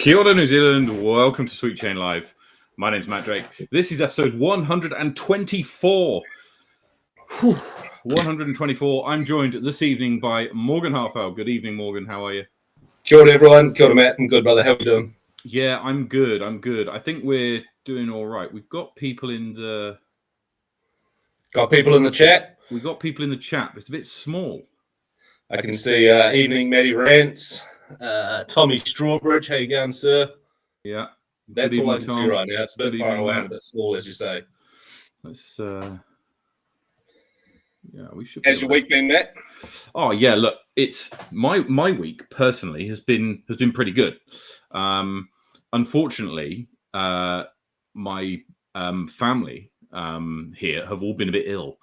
Kia ora, New Zealand. Welcome to Sweet Chain Live. My name's Matt Drake. This is episode 124. 124. I'm joined this evening by Morgan Harfell. Good evening, Morgan. How are you? Kia ora, everyone. Kia ora, Matt. I'm good, brother. How are you doing? Yeah, I'm good. I think we're doing all right. We've got people in the... Got people in the chat? We've got people in the chat, but it's a bit small. I can see Evening Matty Rants, Tommy Strawbridge. How you going, sir? Yeah. That's all I can see right now. It's a bit far away and a bit small, as you say. Let's... Yeah, we should. How's your week been, Matt? Oh yeah, look, it's my week personally has been pretty good. Unfortunately, my family here have all been a bit ill,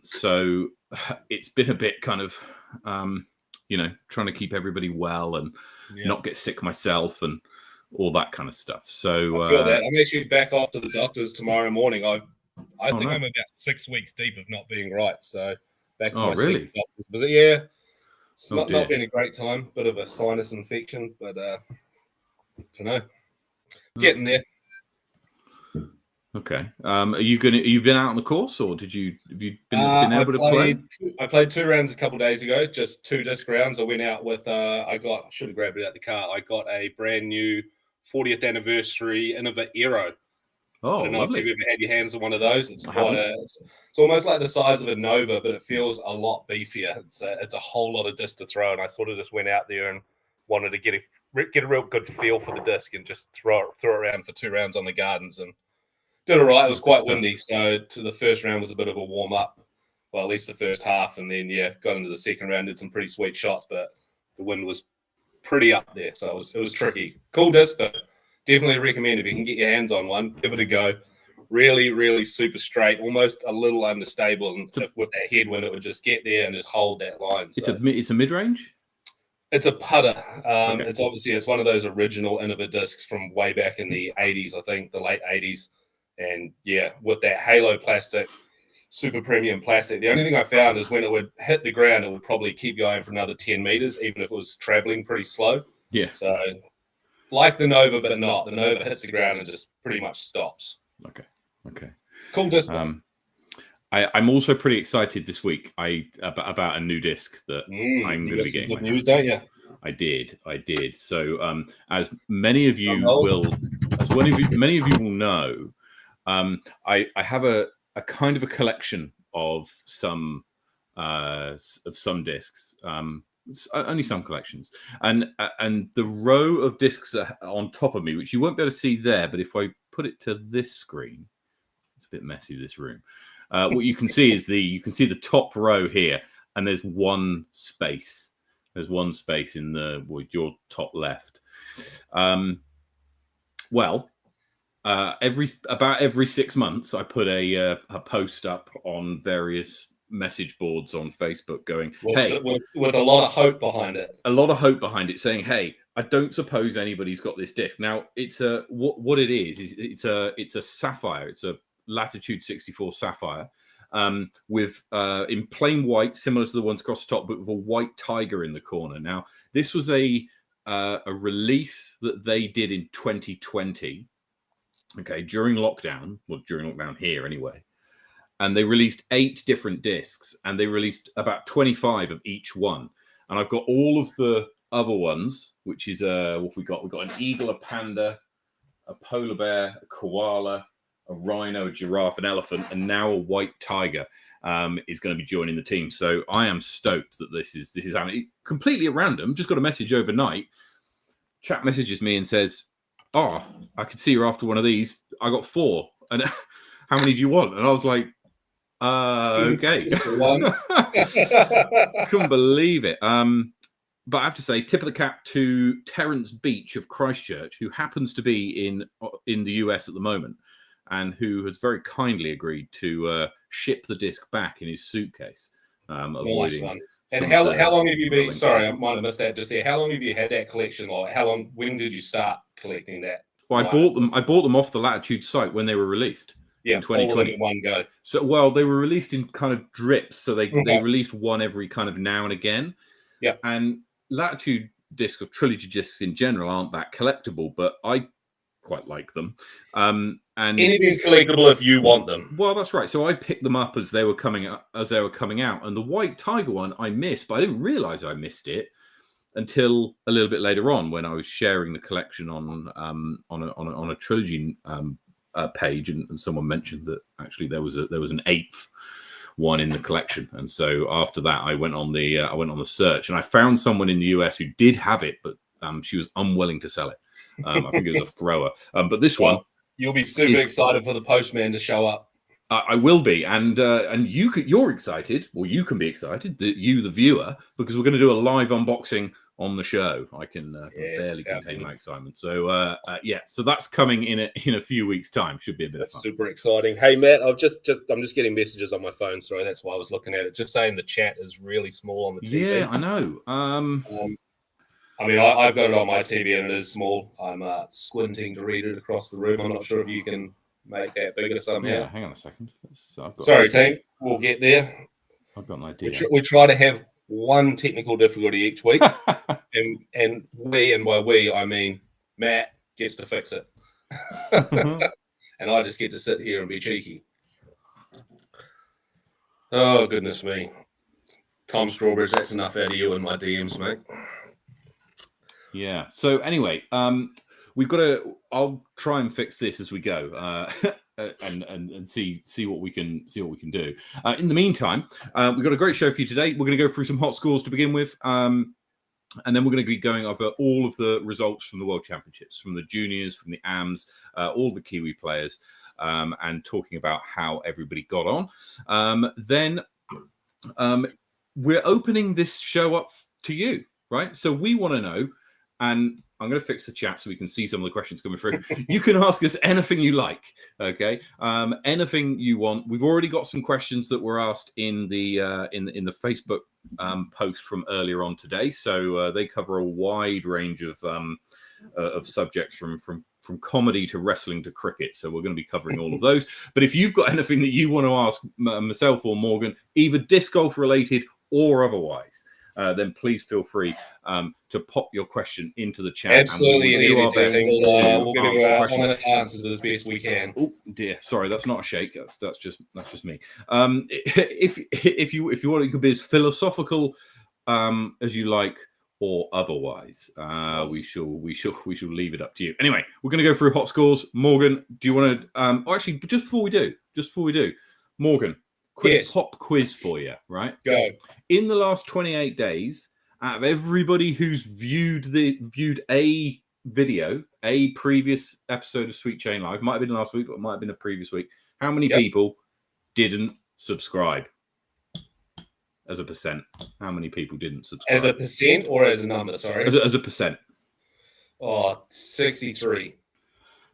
so it's been a bit kind of trying to keep everybody well and not get sick myself and all that kind of stuff. So I feel that. I'm actually back off to the doctors tomorrow morning. I think I'm about 6 weeks deep of not being right. So back to my really? doctor's visit. Yeah, it's not been a great time. Bit of a sinus infection, but I don't know, getting there. Okay. You've been out on the course, or have you been able to play? I played 2 rounds a couple of days ago, just 2 disc rounds. I went out with should have grabbed it out the car. I got a brand new 40th anniversary Innova Aero. Oh, I don't know lovely. if you've ever had your hands on one of those. It's it's almost like the size of a Nova, but it feels a lot beefier. It's a whole lot of disc to throw, and I sort of just went out there and wanted to get a real good feel for the disc and just throw it around for 2 rounds on the gardens, and did all right. It was quite windy, so the first round was a bit of a warm up. Well, at least the first half, and then got into the second round, did some pretty sweet shots, but the wind was pretty up there, so it was tricky. Cool disc, but definitely recommend if you can get your hands on one, give it a go. Really, really super straight, almost a little unstable, and with that headwind, it would just get there and just hold that line. So. It's a mid-range? It's a putter. Okay. It's one of those original Innova discs from way back in the 80s, I think, the late 80s. And with that halo plastic, super premium plastic. The only thing I found is when it would hit the ground, it would probably keep going for another 10 meters, even if it was traveling pretty slow. Yeah. So like the Nova, but not. The Nova hits the ground and just pretty much stops. Okay. Cool disc. I'm also pretty excited this week about a new disc that I'm going to be getting. Good news, don't you? I did. So as many of you will know, I have a kind of a collection of some discs. Only some collections, and the row of discs on top of me, which you won't be able to see there, but if I put it to this screen, it's a bit messy, this room. What you can see is the top row here, and there's one space. There's one space in your top left. Every 6 months, I put a post up on various message boards on Facebook going, hey, with a lot of hope behind it. A lot of hope behind it, saying, hey, I don't suppose anybody's got this disc. Now, it's what it is it's a sapphire. It's a Latitude 64 sapphire with in plain white, similar to the ones across the top, but with a white tiger in the corner. Now, this was a release that they did in 2020. Okay, during lockdown here anyway. And they released 8 different discs, and they released about 25 of each one. And I've got all of the other ones, which is what we got. We've got an eagle, a panda, a polar bear, a koala, a rhino, a giraffe, an elephant, and now a white tiger is going to be joining the team. So I am stoked that this is happening. Completely at random. Just got a message overnight. Chap messages me and says, "Oh, I can see you're after one of these. I got 4. And how many do you want?" And I was like, okay. Couldn't believe it. But I have to say, tip of the cap to Terence Beach of Christchurch, who happens to be in the US at the moment, and who has very kindly agreed to ship the disc back in his suitcase. Nice one. And how long have you been? Sorry, I might have missed that just there. How long have you had that collection? Or when did you start collecting that? Well, I bought them off the Latitude site when they were released. Yeah, in 2020. All in one go. So, they were released in kind of drips. So they released one every kind of now and again. Yeah. And Latitude discs or trilogy discs in general aren't that collectible, but I quite like them. And anything's collectible if you want them. Well, that's right. So I picked them up as they were coming out, and the White Tiger one I missed, but I didn't realize I missed it until a little bit later on when I was sharing the collection on a trilogy page, and someone mentioned that actually there was an 8th one in the collection, and so after that I went on the search, and I found someone in the US who did have it, but she was unwilling to sell it. I think it was a thrower, but this one, you'll be super excited for the postman to show up. I will be, and you're excited, or you can be excited, the viewer, because we're going to do a live unboxing on the show. I can barely contain my excitement. So so that's coming in a few weeks' time. Should be a bit of fun. Super exciting. Hey Matt, I'm just getting messages on my phone. Sorry, that's why I was looking at it. Just saying the chat is really small on the TV. Yeah, I know. I mean, I've got it on my TV and it is small. I'm squinting to read it across the room. I'm not sure if you can make that bigger somehow. Yeah, hang on a second. Sorry, team. We'll get there. I've got an idea. We try to have one technical difficulty each week, and by we I mean Matt gets to fix it, and I just get to sit here and be cheeky. Oh goodness me, Tom Strawberries, that's enough out of you in my DMs, mate. Yeah. So anyway, we've got to. I'll try and fix this as we go. And see what we can do. In the meantime, we've got a great show for you today. We're going to go through some hot scores to begin with, and then we're going to be going over all of the results from the World Championships, from the juniors, from the AMs, all the Kiwi players, and talking about how everybody got on. Then we're opening this show up to you, right? So we want to know, and I'm going to fix the chat so we can see some of the questions coming through. You can ask us anything you like, okay? Anything you want. We've already got some questions that were asked in the Facebook post from earlier on today. So they cover a wide range of subjects from comedy to wrestling to cricket. So we're going to be covering all of those. But if you've got anything that you want to ask myself or Morgan, either disc golf related or otherwise, then please feel free to pop your question into the chat. Absolutely, and we'll give you our honest answers as best we can. Oh dear, sorry, that's not a shake. That's just me. If you want, it could be as philosophical as you like, or otherwise. We shall leave it up to you. Anyway, we're going to go through hot scores. Morgan, do you want to? Actually, just before we do, Morgan. Quick pop quiz for you, right? Go. In the last 28 days, out of everybody who's viewed a video, a previous episode of Sweet Chain Live, might have been last week, but it might have been a previous week, how many people didn't subscribe? As a percent, how many people didn't subscribe? As a percent or as a number, sorry? As a percent. 63.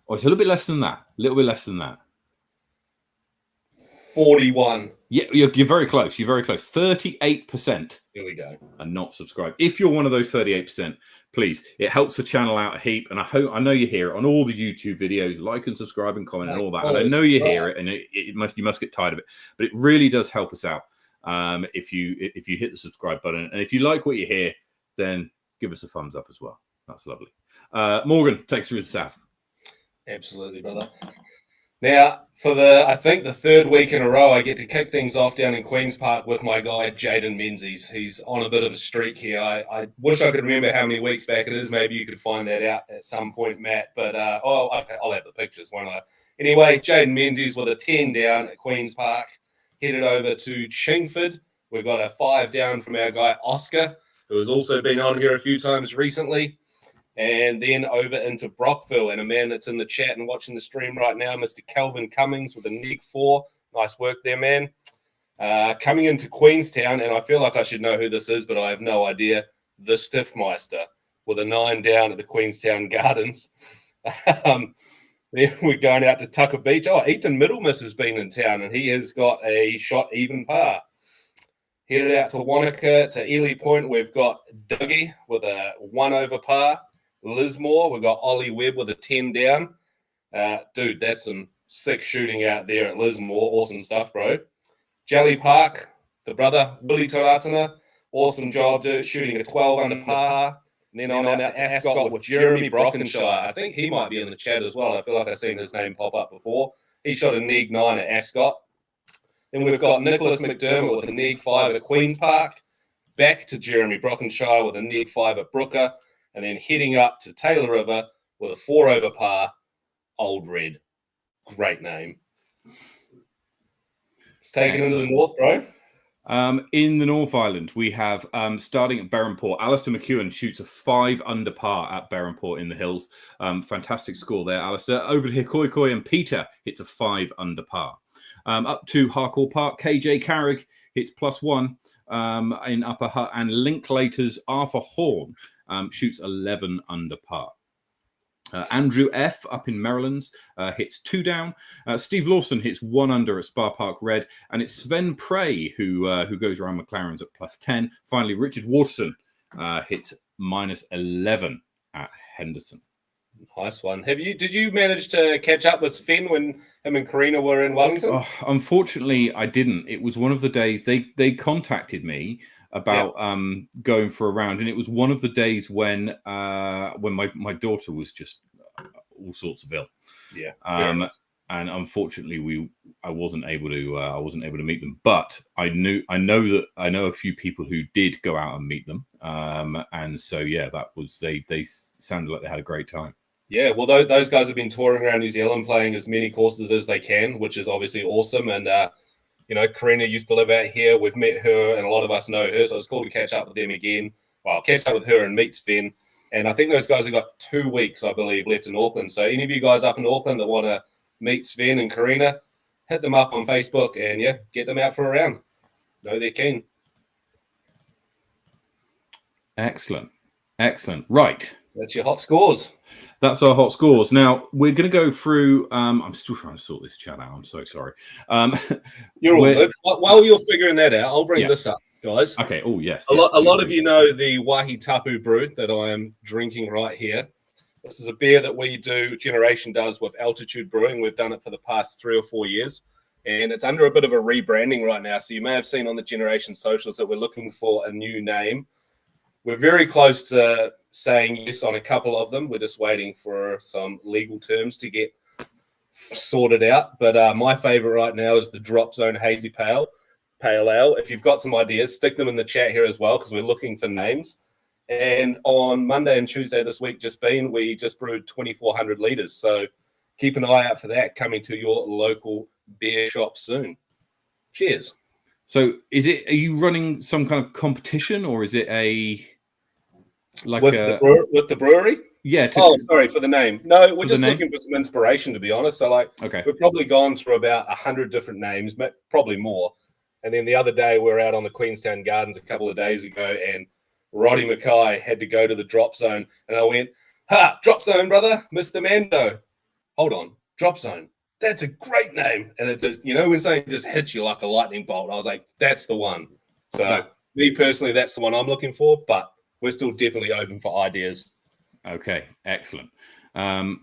Oh, it's a little bit less than that. 41. Yeah, you're very close. 38%. Here we go. Are not subscribed. If you're one of those 38%, please. It helps the channel out a heap. And I know you hear it on all the YouTube videos. Like and subscribe and comment and all that. And I know you hear it, and you must get tired of it. But it really does help us out if you hit the subscribe button. And if you like what you hear, then give us a thumbs up as well. That's lovely. Morgan, take us through the South. Absolutely, brother. Now, for I think the third week in a row, I get to kick things off down in Queen's Park with my guy, Jaden Menzies. He's on a bit of a streak here. I wish I could remember how many weeks back it is. Maybe you could find that out at some point, Matt. But I'll have the pictures, won't I? Anyway, Jaden Menzies with a 10 down at Queen's Park. Headed over to Chingford. We've got a 5 down from our guy, Oscar, who has also been on here a few times recently. And then over into Brockville, and a man that's in the chat and watching the stream right now, Mr. Kelvin Cummings with a neg 4. Nice work there, man. Coming into Queenstown, and I feel like I should know who this is, but I have no idea. The Stiffmeister with a 9 down at the Queenstown Gardens. Then we're going out to Tucker Beach. Oh, Ethan Middlemiss has been in town, and he has got a shot even par. Headed out to Wanaka, to Ely Point. We've got Dougie with a 1 over par. Lismore, we've got Ollie Webb with a 10 down. Dude, that's some sick shooting out there at Lismore. Awesome stuff, bro. Jelly Park, the brother, Willie Toratana. Awesome job, dude, shooting a 12 under par. And then on out to Ascot with Jeremy Brockenshire. I think he might be in the chat as well. I feel like I've seen his name pop up before. He shot a Neg 9 at Ascot. Then we've got Nicholas McDermott with a Neg 5 at Queen's Park. Back to Jeremy Brockenshire with a Neg 5 at Brooker. And then heading up to Taylor River with a 4 over par, Old Red. Great name. It's taken into the north, bro. In the North Island, we have starting at Berrenport, Alistair McEwen shoots a 5 under par at Berrenport in the hills. Fantastic score there, Alistair. Over to Hikoikoi and Peter hits a 5 under par. Up to Harcourt Park, KJ Carrick hits +1 in Upper Hutt, and Linklater's Arthur Horn shoots 11 under par. Andrew F. up in Maryland's hits 2 down. Steve Lawson hits 1 under at Spa Park Red, and it's Sven Prey who goes around McLaren's at +10. Finally, Richard Waterson hits -11 at Henderson. Nice one. Did you manage to catch up with Sven when him and Karina were in Wellington? Oh, unfortunately, I didn't. It was one of the days they contacted me about going for a round, and it was one of the days when my daughter was just all sorts of ill. Yeah. And unfortunately, I wasn't able to meet them. But I know a few people who did go out and meet them. And so they sounded like they had a great time. Yeah, well, those guys have been touring around New Zealand playing as many courses as they can, which is obviously awesome. And Karina used to live out here. We've met her, and a lot of us know her, so it's cool to catch up with them again. Well, catch up with her and meet Sven. And I think those guys have got 2 weeks, I believe, left in Auckland. So any of you guys up in Auckland that want to meet Sven and Karina, hit them up on Facebook and get them out for a round. No, they're keen. Excellent. Right. That's your hot scores. That's our hot scores. Now, we're going to go through... I'm still trying to sort this chat out. I'm so sorry. You're all good. While you're figuring that out, I'll bring this up, guys. Okay. Oh, yes. A lot of you know the Wahi Tapu brew that I am drinking right here. This is a beer that we do, Generation does, with Altitude Brewing. We've done it for the past 3 or 4 years. And it's under a bit of a rebranding right now. So you may have seen on the Generation socials that we're looking for a new name. We're very close to saying yes on a couple of them. We're just waiting for some legal terms to get sorted out. But my favorite right now is the Drop Zone Hazy Pale Ale. If you've got some ideas, stick them in the chat here as well, because we're looking for names. And on Monday and Tuesday this week, we just brewed 2,400 litres. So keep an eye out for that coming to your local beer shop soon. Cheers. So are you running some kind of competition, or is it with the brewery? Yeah. Sorry for the name. No, we're just looking for some inspiration, to be honest. So we've probably gone through about 100 different names, probably more. And then the other day we were out on the Queenstown Gardens a couple of days ago, and Roddy Mackay had to go to the Drop Zone, and I went, Drop Zone, brother, Mr. Mando. Hold on, Drop Zone. That's a great name. And it just, when something just hits you like a lightning bolt, I was like, that's the one. So me personally, that's the one I'm looking for, but we're still definitely open for ideas. Okay, excellent. Do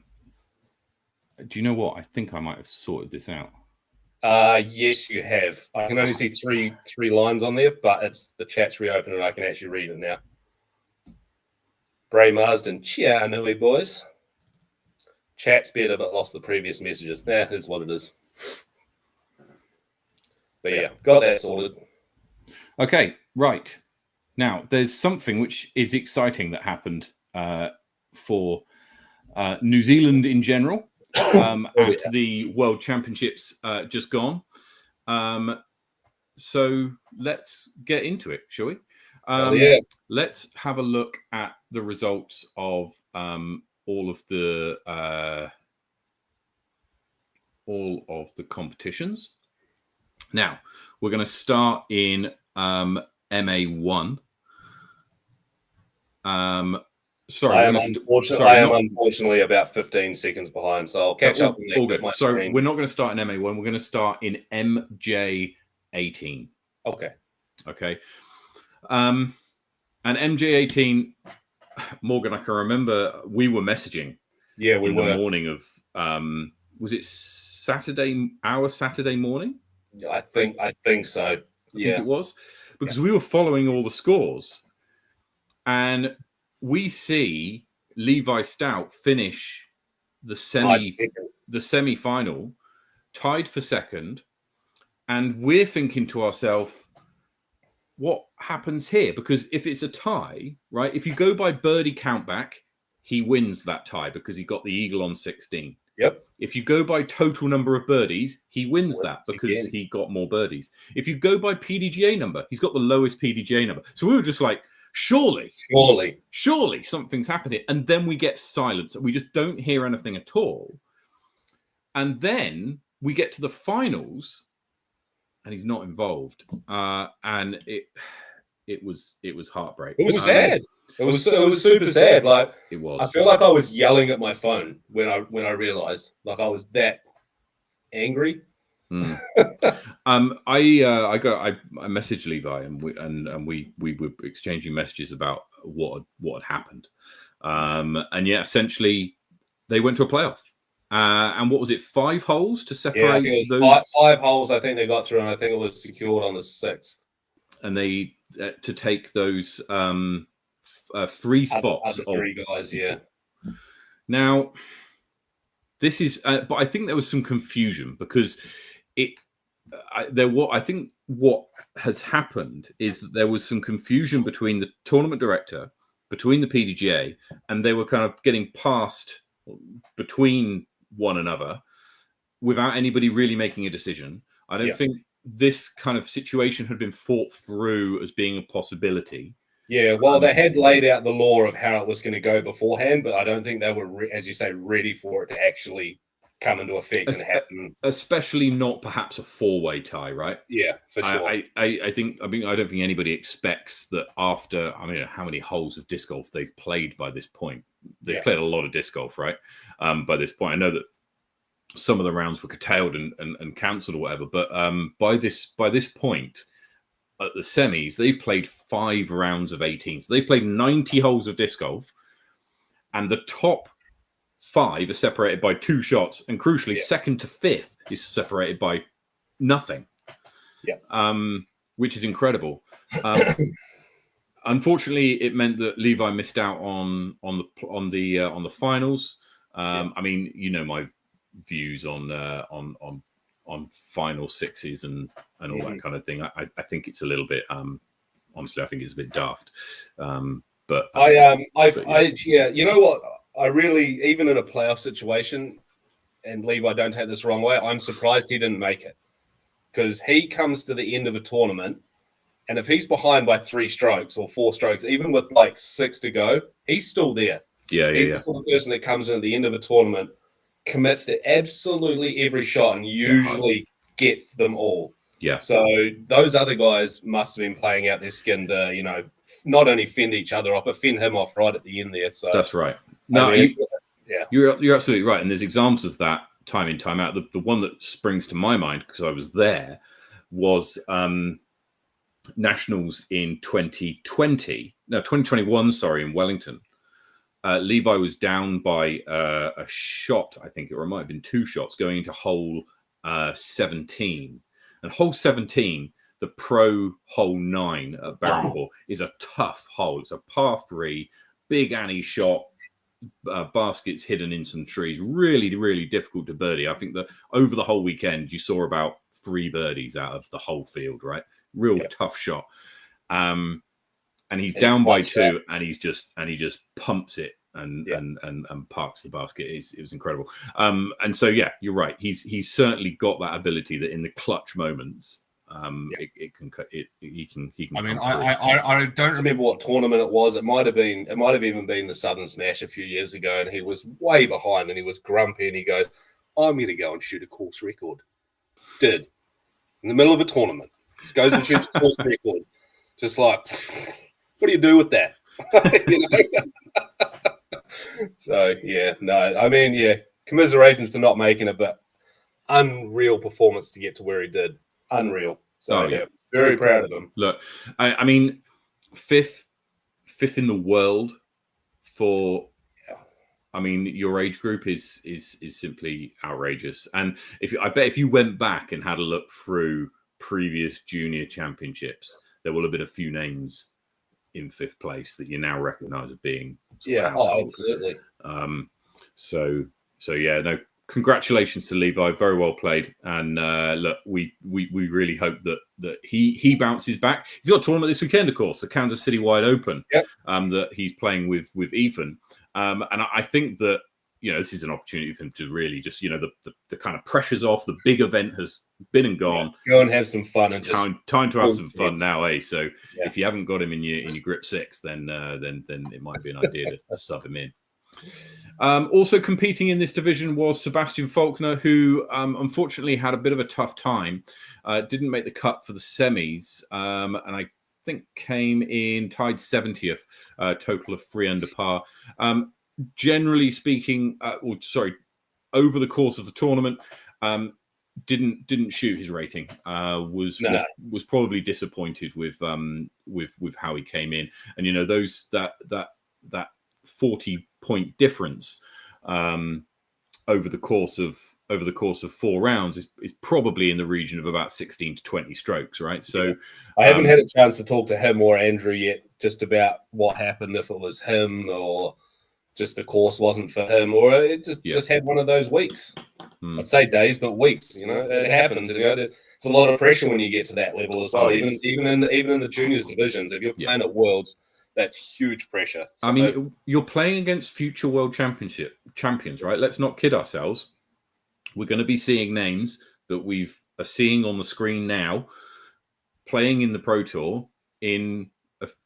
you know what? I think I might have sorted this out. Yes, you have. I can only see three lines on there, but it's the chat's reopened and I can actually read it now. Bray Marsden, chia nui boys. Chat's better, but lost the previous messages. Here's what it is. But got that sorted. Okay, right. Now, there's something which is exciting that happened for New Zealand in general at the World Championships just gone. So let's get into it, shall we? Let's have a look at the results of all of the competitions. Now, we're going to start in MA1. I am unfortunately about 15 seconds behind, so I'll catch up. All good. So we're not going to start in MA1. We're going to start in MJ18. Okay. And MJ18, Morgan, I can remember we were messaging. Yeah, we were. The morning of, was it our Saturday morning? I think so. I think it was. Because we were following all the scores. And we see Levi Stout finish the semi-final, tied for second, and we're thinking to ourselves, what happens here? Because if it's a tie, right? If you go by birdie countback, he wins that tie because he got the eagle on 16. Yep. If you go by total number of birdies, he wins that because he got more birdies. If you go by PDGA number, he's got the lowest PDGA number. So we were just like, surely something's happening. And then we get silence. We just don't hear anything at all. And then we get to the finals and he's not involved. And it was heartbreaking. It was sad. It was super sad. Like, it was. I feel like I was yelling at my phone when I realized, like, I was that angry. I messaged Levi and we were exchanging messages about what had happened. And yeah, essentially they went to a playoff. And what was it? 5 holes to separate those 5 holes. I think they got through, and I think it was secured on the 6th. And they to take those 3 spots. Other 3 guys, yeah. Now, this is, but I think there was some confusion because I think what has happened is that there was some confusion between the tournament director, between the PDGA, and they were kind of getting passed between one another without anybody really making a decision. I don't think this kind of situation had been thought through as being a possibility. Yeah, well, they had laid out the law of how it was going to go beforehand, but I don't think they were, as you say, ready for it to actually come into effect and happen. Especially not perhaps a 4-way tie, right? Yeah, for sure. I don't think anybody expects that after, how many holes of disc golf they've played by this point. They've played a lot of disc golf, right? By this point, I know that some of the rounds were curtailed and cancelled or whatever, but by this point, at the semis, they've played 5 rounds of 18. So they've played 90 holes of disc golf, and the top 5 are separated by 2 shots, and crucially, second to 5th is separated by nothing. Yeah, which is incredible. Unfortunately, it meant that Levi missed out on the finals. My views on final 6s and all that kind of thing. I think it's a little bit honestly, I think it's a bit daft. But you know what? I really, even in a playoff situation, and Levi, don't take this the wrong way, I'm surprised he didn't make it, because he comes to the end of a tournament, and if he's behind by 3 strokes or 4 strokes, even with like 6 to go, he's still there. He's the sort of person that comes in at the end of a tournament, commits to absolutely every shot, and usually gets them all. Yeah. So those other guys must have been playing out their skin to, not only fend each other off, but fend him off right at the end there. So that's right. No, you're absolutely right. And there's examples of that time in, time out. The one that springs to my mind, because I was there, was Nationals in 2021, in Wellington. Levi was down by a shot, I think, or it might have been 2 shots, going into hole 17. And hole 17, the pro hole 9 at Barronport, is a tough hole. It's a par 3, big Annie shot, baskets hidden in some trees. Really, really difficult to birdie. I think that over the whole weekend, you saw about 3 birdies out of the whole field, right? Real tough shot. And he's down by 2, and he just pumps it and parks the basket. It was incredible. And so you're right. He's certainly got that ability that in the clutch moments, he can. I don't remember what tournament it was. It might have even been the Southern Smash a few years ago, and he was way behind, and he was grumpy, and he goes, "I'm going to go and shoot a course record." Did in the middle of a tournament, just goes and shoots a course record. Just like, what do you do with that? So commiserations for not making it, but unreal performance to get to where he did. Unreal. So very proud of him. Look, I mean, fifth in the world for, your age group is simply outrageous. And I bet if you went back and had a look through previous junior championships, there will have been a few names in 5th place that you now recognise as being absolutely. So yeah, no, congratulations to Levi, very well played. And look, we really hope that he bounces back. He's got a tournament this weekend, of course, the Kansas City Wide Open, that he's playing with Ethan. And I think that, this is an opportunity for him to really just, the kind of pressure's off. The big event has been and gone. Go and have some fun and time to have some fun now, eh? So if you haven't got him in your grip 6, then it might be an idea to sub him in. Also competing in this division was Sebastian Faulkner, who unfortunately had a bit of a tough time. Didn't make the cut for the semis, and I think came in tied 70th, total of 3 under par. Generally speaking, over the course of the tournament, didn't shoot his rating. Was probably disappointed with how he came in, and that 40-point difference over the course of 4 rounds is probably in the region of about 16 to 20 strokes, right? So I haven't had a chance to talk to him or Andrew yet, just about what happened, if it was him or just the course wasn't for him, or it just had one of those weeks. I'd say days, but weeks. It happens. It's a lot of pressure when you get to that level as well. Even in the juniors divisions, if you're playing at Worlds, that's huge pressure. So, you're playing against future world champions, right? Let's not kid ourselves. We're going to be seeing names that we are seeing on the screen now playing in the Pro Tour in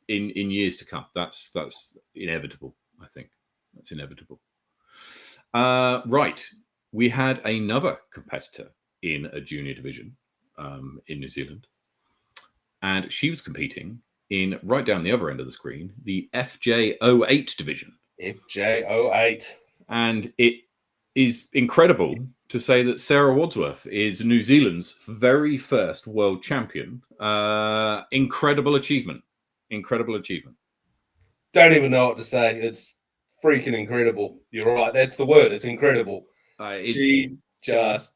years to come. That's inevitable, I think. That's inevitable. Right. We had another competitor in a junior division in New Zealand, and she was competing in, right down the other end of the screen, the FJ08 division. FJ08. And it is incredible to say that Sarah Wadsworth is New Zealand's very first world champion. Incredible achievement. Incredible achievement. Don't even know what to say. It's freaking incredible. You're right. That's the word. It's incredible. She just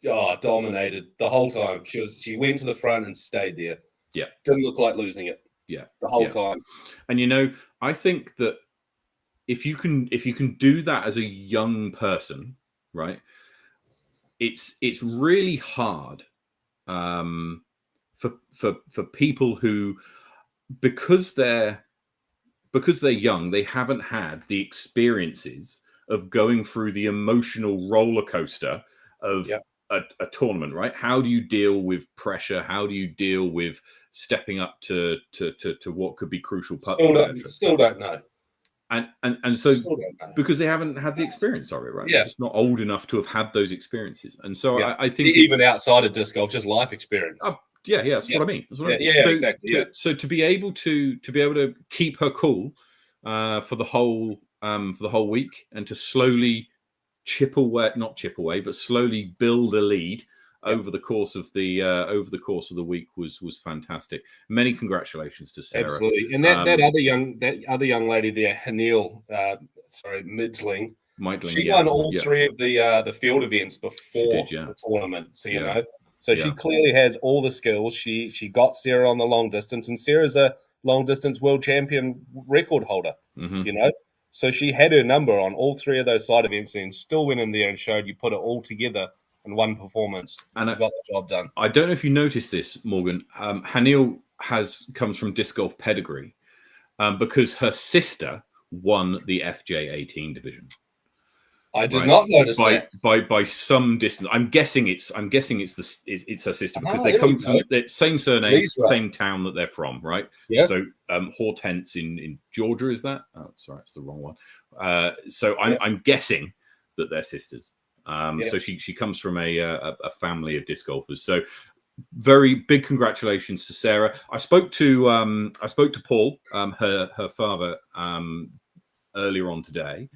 dominated the whole time. She went to the front and stayed there. Yeah. Didn't look like losing it. Yeah. The whole time. And I think that if you can do that as a young person, right? It's really hard for people who, because they're young, they haven't had the experiences of going through the emotional roller coaster of a tournament, right? How do you deal with pressure? How do you deal with stepping up to what could be crucial putts? Still don't know. And so because they haven't had the experience of it, right? They're just not old enough to have had those experiences. And so I think even outside of disc golf, just life experience. That's what I mean. Exactly. So to be able to keep her cool for the whole week, and to slowly but slowly build a lead over the course of the week was fantastic. Many congratulations to Sarah. Absolutely. And that other young lady there, Hanil, Midling, she won all 3 of the field events before the tournament. So so she clearly has all the skills. She got Sarah on the long distance, and Sarah's a long distance world champion record holder. So she had her number on all 3 of those side events, and still went in there and showed you put it all together in one performance, and got the job done. I don't know if you noticed this, Morgan. Hanil comes from disc golf pedigree, because her sister won the FJ18 division. I did not notice that by some distance. I'm guessing it's her sister, because they come from the same surname, same town that they're from, right? Yeah. So Hortense in Georgia, is that? Oh, sorry, it's the wrong one. So I'm guessing that they're sisters. So she comes from a family of disc golfers. So very big congratulations to Sarah. I spoke to Paul, her father, earlier on today.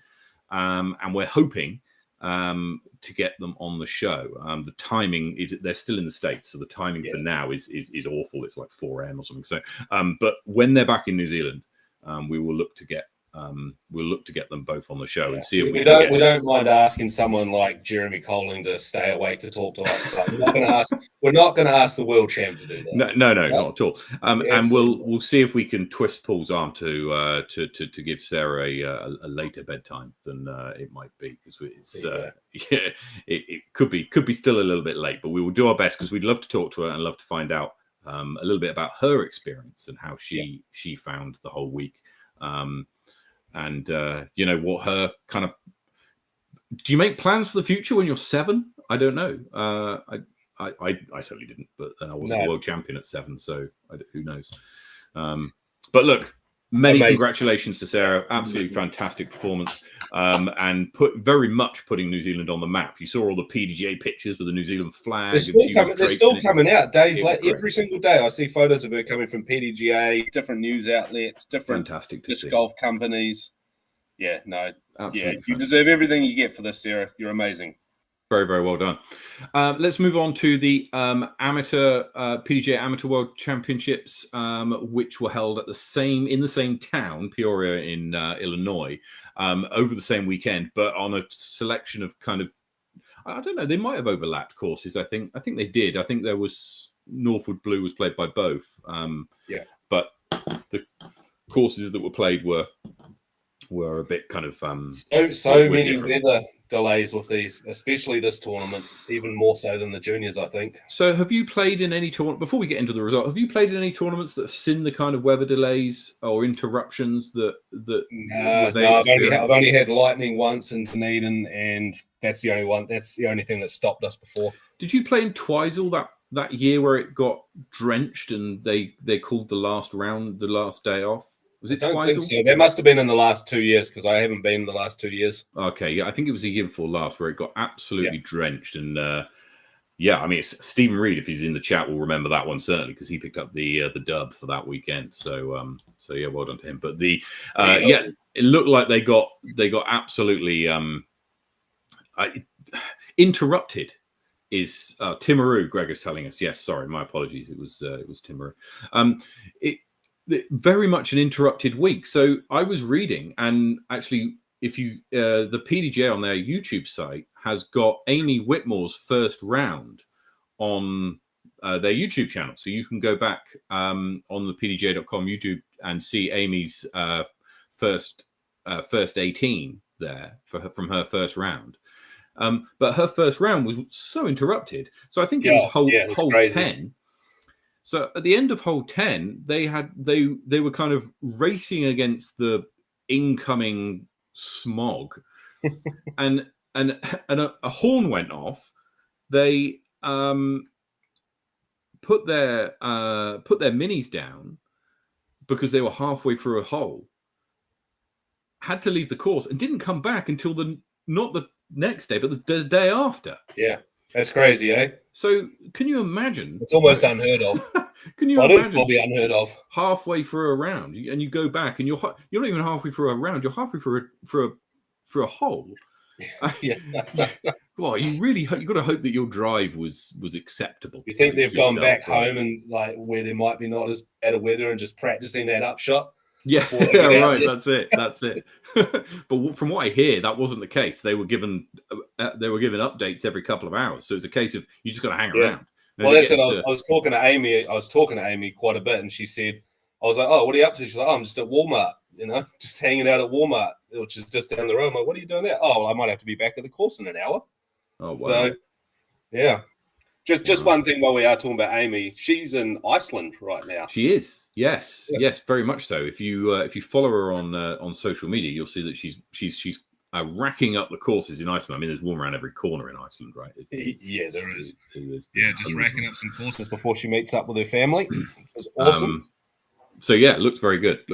And we're hoping to get them on the show. The timing is, they're still in the States, so the timing for now is awful. It's like 4 a.m. or something. So, but when they're back in New Zealand, we will look to get we'll look to get them both on the show and see if we don't mind asking someone like Jeremy Colling to stay awake to talk to us, but we're not going to ask the world champ to do that. No, not at all. And we'll see if we can twist Paul's arm to give Sarah a later bedtime than it might be, because it's it could be still a little bit late, but we will do our best because we'd love to talk to her and love to find out a little bit about her experience and how she found the whole week. And what her kind of, do you make plans for the future when you're 7? I don't know. I certainly didn't, but I wasn't a world champion at 7, so who knows? But look, many congratulations to Sarah. Absolutely fantastic performance, and very much putting New Zealand on the map. You saw all the PDGA pictures with the New Zealand flag. They're still coming out days late. Every single day I see photos of her coming from PDGA, different news outlets, different disc golf companies. Yeah, no, absolutely. You deserve everything you get for this, Sarah. You're amazing. Very, very well done. Let's move on to the amateur PDGA Amateur World Championships, which were held in the same town, Peoria in Illinois, over the same weekend, but on a selection of kind of, I don't know, they might have overlapped courses. I think they did. I think there was Northwood Blue was played by both. But the courses that were played were a bit kind of so many different weather delays with these, especially this tournament, even more so than the juniors, I think. So have you played in any tournament, before we get into the result, have you played in any tournaments that have seen the kind of weather delays or interruptions that No, I've only had lightning once in Dunedin, and that's the only one. That's the only thing that stopped us before. Did you play in Twizel that year where it got drenched and they called the last round the last day off? Was it Twizel? Think so. That must have been in the last 2 years, because I haven't been in the last 2 years. Okay, yeah, I think it was the year before last where it got absolutely drenched. And I mean, Stephen Reed, if he's in the chat, will remember that one certainly, because he picked up the dub for that weekend. So yeah, well done to him. But it looked like they got absolutely interrupted. Is Timaru? Greg is telling us. Yes, sorry, my apologies. It was Timaru. Very much an interrupted week. So I was reading, and actually, if you the PDGA on their YouTube site has got Amy Whitmore's first round on their YouTube channel, so you can go back on the PDGA.com YouTube and see Amy's first 18 there from her first round. But her first round was so interrupted. So I think it was hole 10. So at the end of hole 10, they were kind of racing against the incoming smog, and a horn went off. They put their minis down because they were halfway through a hole. Had to leave the course and didn't come back until not the next day, but the day after. Yeah. That's crazy, eh? So, can you imagine? It's almost unheard of. Can you imagine? It's probably unheard of. Halfway through a round, and you go back, and you're not even halfway through a round. You're halfway through a hole. Yeah. Well, you got to hope that your drive was acceptable. You think they've gone back home and like where there might be not as bad a weather and just practicing that upshot? Yeah, right. That's it. But from what I hear, that wasn't the case. They were given updates every couple of hours, so it's a case of you just got to hang around. Well, that's it. I was talking to Amy. I was talking to Amy quite a bit, and she said, "I was like, oh, what are you up to?" She's like, "Oh, I'm just at Walmart. Just hanging out at Walmart, which is just down the road." I'm like, "What are you doing there?" "Oh, well, I might have to be back at the course in an hour." Oh, wow. So, yeah. Just one thing while we are talking about Amy, she's in Iceland right now. She is, yes, very much so. If you follow her on social media, you'll see that she's racking up the courses in Iceland. I mean, there's one around every corner in Iceland, right? There is. Just racking up some courses before she meets up with her family. It's awesome. So yeah, looks very good.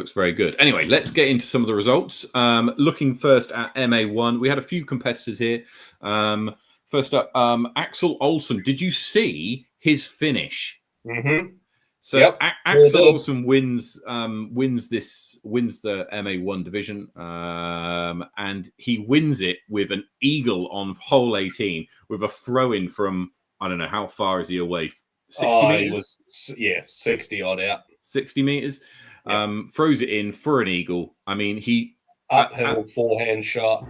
Anyway, let's get into some of the results. Looking first at MA1, we had a few competitors here. First up, Axel Olsen. Did you see his finish? Mm-hmm. So Axel Olsen wins the MA1 division, and he wins it with an eagle on hole 18 with a throw in from, I don't know, how far is he away? 60 meters? 60 odd out. 60 meters. Throws it in for an eagle. I mean, he uphill forehand shot.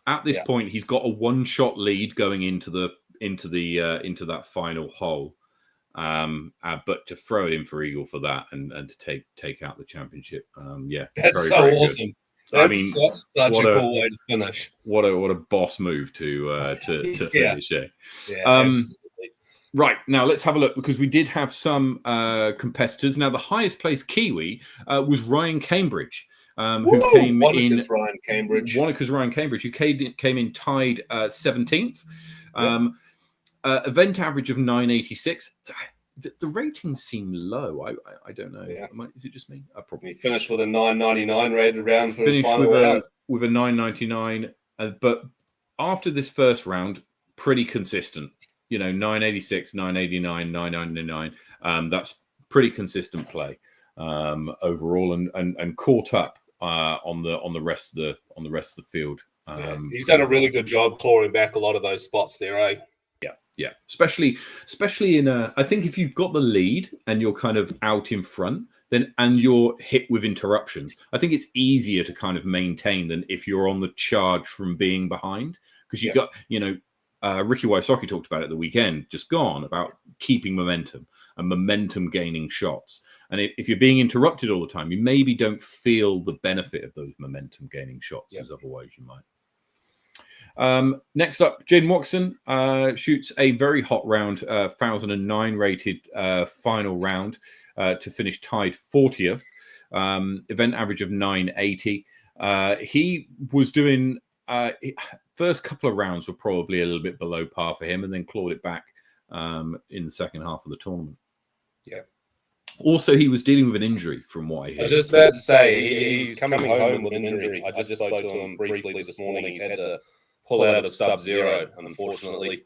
At this point, he's got a one-shot lead going into that final hole. But to throw it in for eagle for that and to take out the championship, that's very awesome. Good. That's such a cool way to finish. What a boss move to finish. Right, now let's have a look, because we did have some competitors. Now the highest placed Kiwi was Ryan Cambridge, who came in. Wanaka's Ryan Cambridge, who came in tied 17th. Event average of 986. The ratings seem low. I don't know. Yeah. Is it just me? I probably finished with a 999 rated round for his final round. With a 999, but after this first round, pretty consistent. 986, 989, 999. That's pretty consistent play overall, and caught up on the rest of the field. He's done a really good job clawing back a lot of those spots there, eh? Yeah, especially in I think if you've got the lead and you're kind of out in front, and you're hit with interruptions, I think it's easier to kind of maintain than if you're on the charge from being behind, because you've got Ricky Wysocki talked about it the weekend just gone about keeping momentum and momentum gaining shots. And if you're being interrupted all the time, you maybe don't feel the benefit of those momentum gaining shots as otherwise you might. Next up, Jaden Watson shoots a very hot round, 1009 rated final round to finish tied 40th. Event average of 980. He was doing first couple of rounds were probably a little bit below par for him, and then clawed it back in the second half of the tournament. Yeah. Also, he was dealing with an injury, from what I hear. I was just about to say, he's coming home with an injury. I just spoke to him briefly this morning. He's had to pull out of sub-zero, unfortunately,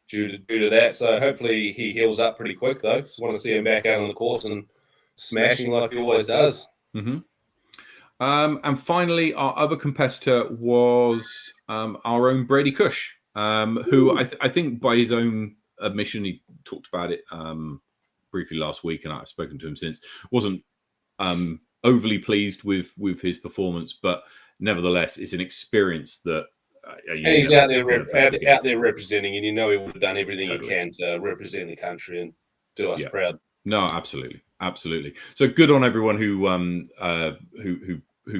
due to that. So hopefully he heals up pretty quick, though. Just want to see him back out on the course and smashing like he always does. Mm-hmm. And finally, our other competitor was our own Brady Cush, who I think by his own admission, he talked about it briefly last week, and I've spoken to him since, wasn't overly pleased with his performance, but nevertheless, it's an experience that and he's out there representing, and he would have done everything he can to represent the country and do us proud. No, absolutely. So good on everyone who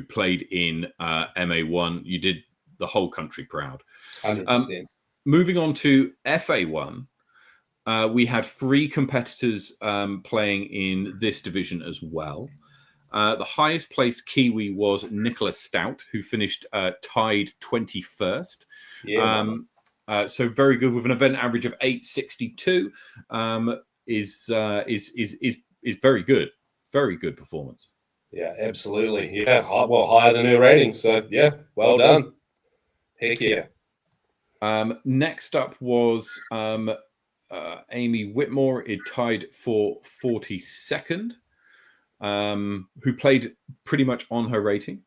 played in MA1. You did the whole country proud. 100%. Moving on to FA1, we had 3 competitors playing in this division as well. The highest placed Kiwi was Nicholas Stout, who finished tied 21st. So very good, with an event average of 862. Is very good. Very good performance. Yeah, absolutely. Yeah, well, higher than her rating. So yeah, well done. Heck yeah. Next up was Amy Whitmore. It tied for 42nd. Who played pretty much on her rating.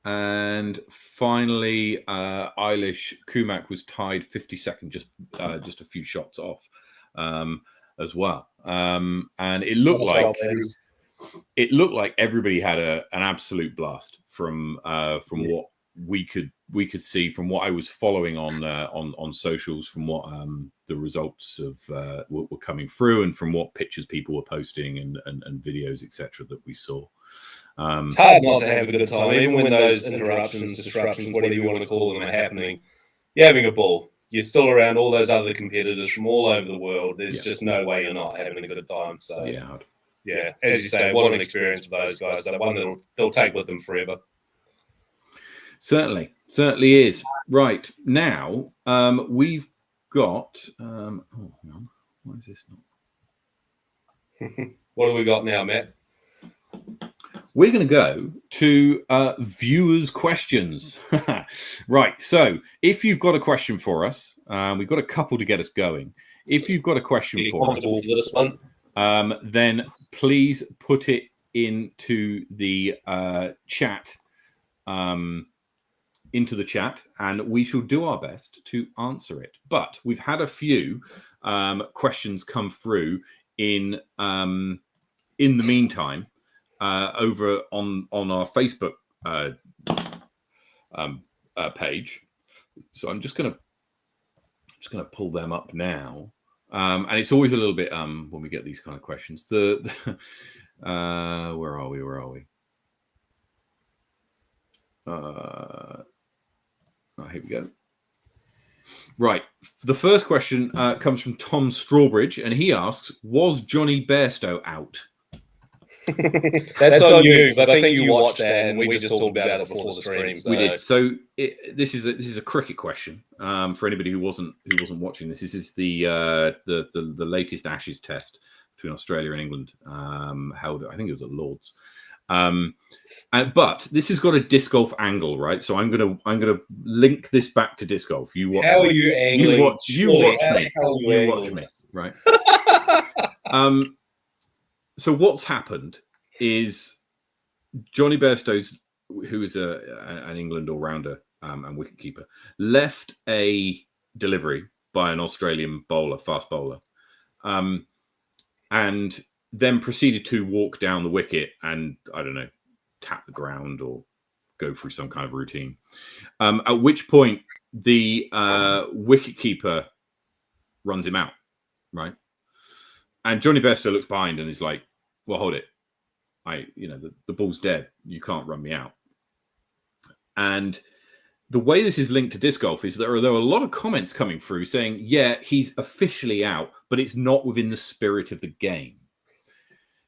And finally, Eilish Kumak was tied 52nd, just a few shots off as well. And it looked like everybody had an absolute blast from what we could see, from what I was following on socials, from what the results of were coming through, and from what pictures people were posting and videos, etc., that we saw. It's hard not to have a good time, even when those interruptions, disruptions, whatever you want to call them, are happening. You're having a ball. You're still around all those other competitors from all over the world. There's just no way you're not having a good time. So yeah, as you say, what an experience for those guys. That one that they'll take with them forever. Certainly is. Right, now we've got hang on. Why is this not? What do we got now, Matt? We're going to go to viewers' questions. Right, so if you've got a question for us, we've got a couple to get us going. If you've got a question for us, this one? then please put it into the chat. Into the chat, and we shall do our best to answer it. But we've had a few questions come through in the meantime, over on our Facebook page. So I'm just gonna pull them up now. And it's always a little bit when we get these kind of questions. Where are we? Here we go. Right. The first question comes from Tom Strawbridge, and he asks, was Johnny Bairstow out? That's on you, because I think you watched that, and we just talked about it before the stream. We did. So this is a cricket question for anybody who wasn't watching this. This is the latest Ashes test between Australia and England, held, I think it was at Lord's. But this has got a disc golf angle, right? So I'm gonna link this back to disc golf. You watch. How are you angling? You watch me, right? So what's happened is Johnny Bairstow, who is an England all-rounder and wicketkeeper, left a delivery by an Australian bowler, fast bowler, and then proceeded to walk down the wicket and, I don't know, tap the ground or go through some kind of routine. At which point the wicketkeeper runs him out, right? And Johnny Bairstow looks behind and is like, well, hold it. The ball's dead. You can't run me out. And the way this is linked to disc golf is there are a lot of comments coming through saying, yeah, he's officially out, but it's not within the spirit of the game.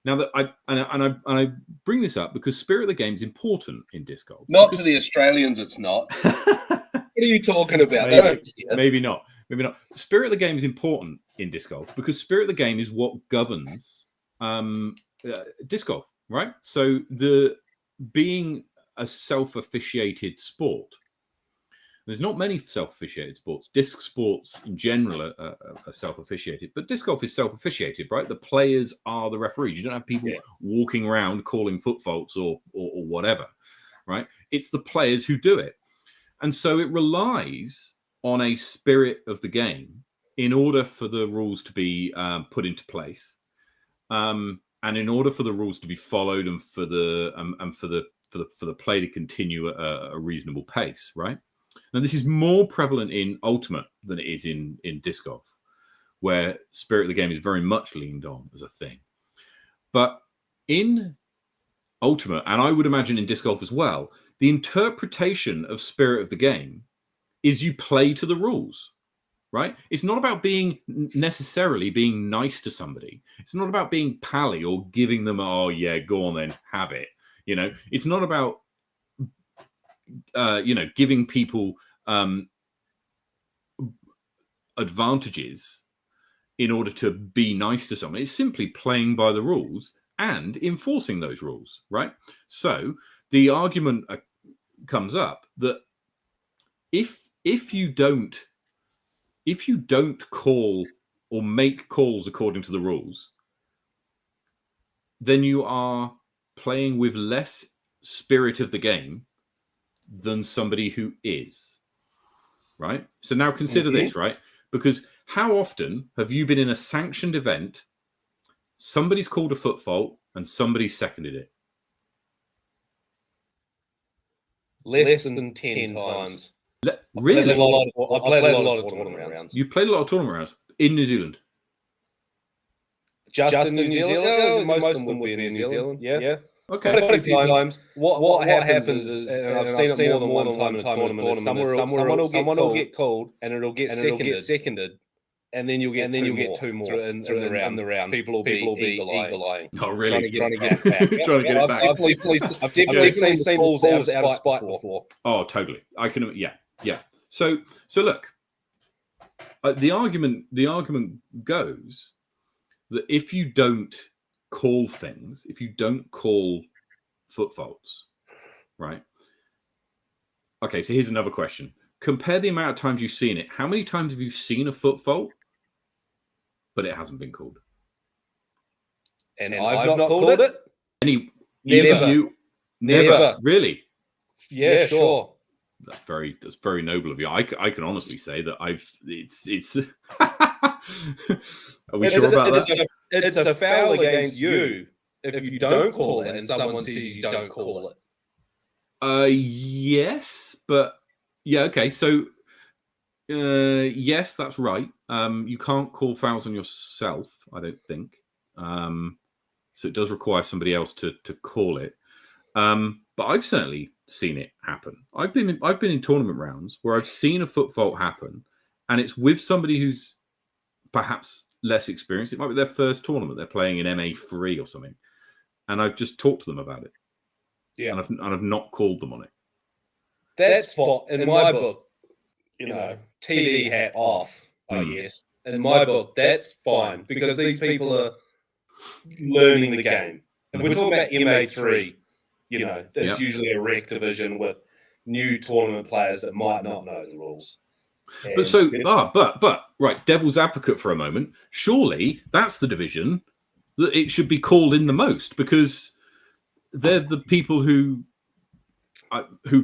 Now that I bring this up because spirit of the game is important in disc golf. Not to the Australians, it's not. What are you talking about? Maybe not. Spirit of the game is important in disc golf because spirit of the game is what governs disc golf, right? So being a self-officiated sport, there's not many self-officiated sports. Disc sports in general are self-officiated, but disc golf is self-officiated, right? The players are the referees. You don't have people walking around calling foot faults or whatever, right? It's the players who do it. And so it relies on a spirit of the game in order for the rules to be put into place, and in order for the rules to be followed and for the play to continue at a reasonable pace, right? Now, this is more prevalent in Ultimate than it is in disc golf, where spirit of the game is very much leaned on as a thing. But in Ultimate, and I would imagine in disc golf as well, the interpretation of spirit of the game is you play to the rules, right? It's not about necessarily being nice to somebody. It's not about being pally or giving them, oh yeah, go on then, have it. It's not about giving people advantages in order to be nice to someone. It's simply playing by the rules and enforcing those rules, right? So the argument comes up that if you don't call or make calls according to the rules, then you are playing with less spirit of the game than somebody who is, right? So now consider this, right? Because how often have you been in a sanctioned event, somebody's called a foot fault and somebody seconded it? Less than 10 times. Really? I played a lot of tournament rounds. You've played a lot of tournament rounds in New Zealand? Just in New Zealand? Most of them would be in New Zealand, yeah. Okay. Quite a few times. What happens is, and I've seen it more than one time in a tournament, someone will get called and it'll get seconded, and then you'll get two more in the round. People will be eagle-eyeing. Oh, really? Trying to get it back. Trying to get it back. I've definitely seen balls out of spite before. Oh, totally. I can, yeah. So look, the argument goes that if you don't call things, if you don't call foot faults, right? Okay, so here's another question. Compare the amount of times you've seen it. How many times have you seen a foot fault, but it hasn't been called? And I've not called it? Never. Really? Yeah, sure. That's very noble of you. I can honestly say that it's Are we sure about that? It's a foul against you. if you don't call it and someone says you don't call it? Yes, but yeah, okay. So, yes, that's right. You can't call fouls on yourself, I don't think. So it does require somebody else to call it. But I've certainly seen it happen. I've been in tournament rounds where I've seen a foot fault happen, and it's with somebody who's perhaps less experienced. It might be their first tournament. They're playing in MA3 or something, and I've just talked to them about it. Yeah, and I've not called them on it. That's for in my book. TD hat off. I guess in my book, that's fine because these people are learning the game. If we're talking about MA3, that's usually a rec division with new tournament players that might not know the rules. But right, devil's advocate for a moment. Surely that's the division that it should be called in the most, because they're the people who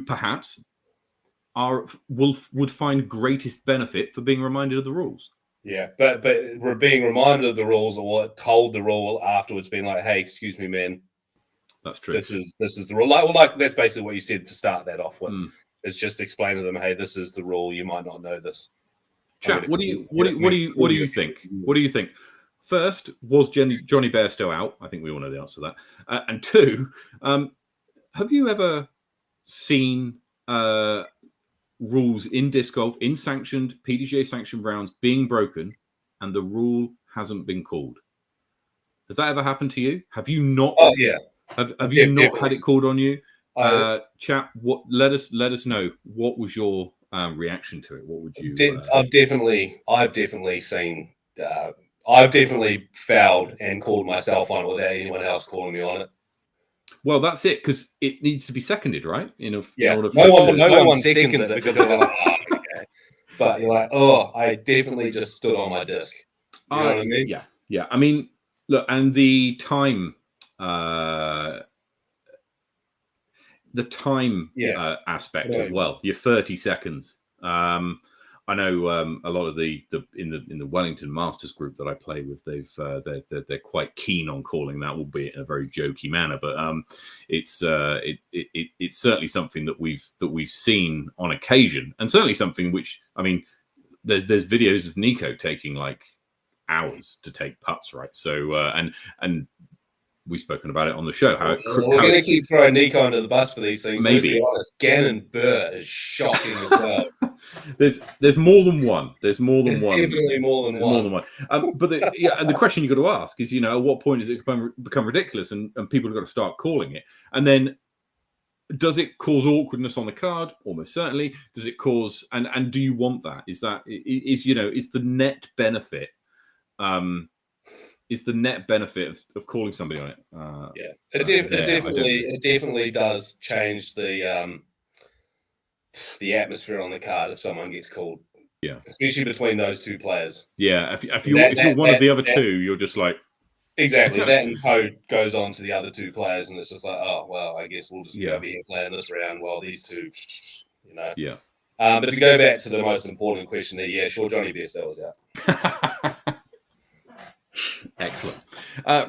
perhaps would find greatest benefit for being reminded of the rules. Yeah, but we're being reminded of the rules or told the rule afterwards, being like, "Hey, excuse me, man, that's true. This is the rule." Like that's basically what you said to start that off with. Is just explain to them, "Hey, this is the rule. You might not know this." Chap, what do you think? What do you think? First, was Johnny Bairstow out? I think we all know the answer to that. And two, have you ever seen rules in disc golf, in sanctioned PDGA sanctioned rounds, being broken and the rule hasn't been called? Has that ever happened to you? Have you not? Oh yeah. Have you not had it called on you? Chap, what? Let us know. What was your reaction to it? What would you? I've definitely seen. I've definitely fouled and called myself on it without anyone else calling me on it. Well, that's it, because it needs to be seconded, right? In order for no one seconds it because they're like, okay. But you're like, I definitely just stood on my disc. You know what I mean? Yeah. I mean, look, and the time, aspect as well. You're 30 seconds. I know a lot of the in the Wellington Masters group that I play with, they're quite keen on calling that, albeit in a very jokey manner. But it's certainly something that we've seen on occasion, and certainly something which, I mean, there's videos of Nico taking like hours to take putts, right? So and we've spoken about it on the show. We're going to keep throwing Nico under the bus for these things. Maybe. Let's be honest, Gannon Burr is shocking as well. There's more than one. There's more than one. Definitely more than one. But the question you got to ask is, at what point does it become ridiculous and people have got to start calling it? And then does it cause awkwardness on the card? Almost certainly. Does it cause and do you want that? Is the net benefit? Is the net benefit of calling somebody on it? It definitely does change the atmosphere on the card if someone gets called. Yeah, especially between those two players. Yeah, if you're one of the other two, you're just like exactly that, and code goes on to the other two players, and it's just like, oh well, I guess we'll just go here playing this round while these two, Yeah. But to go back to the most important question, there, sure, Johnny Bairstow was out. Excellent.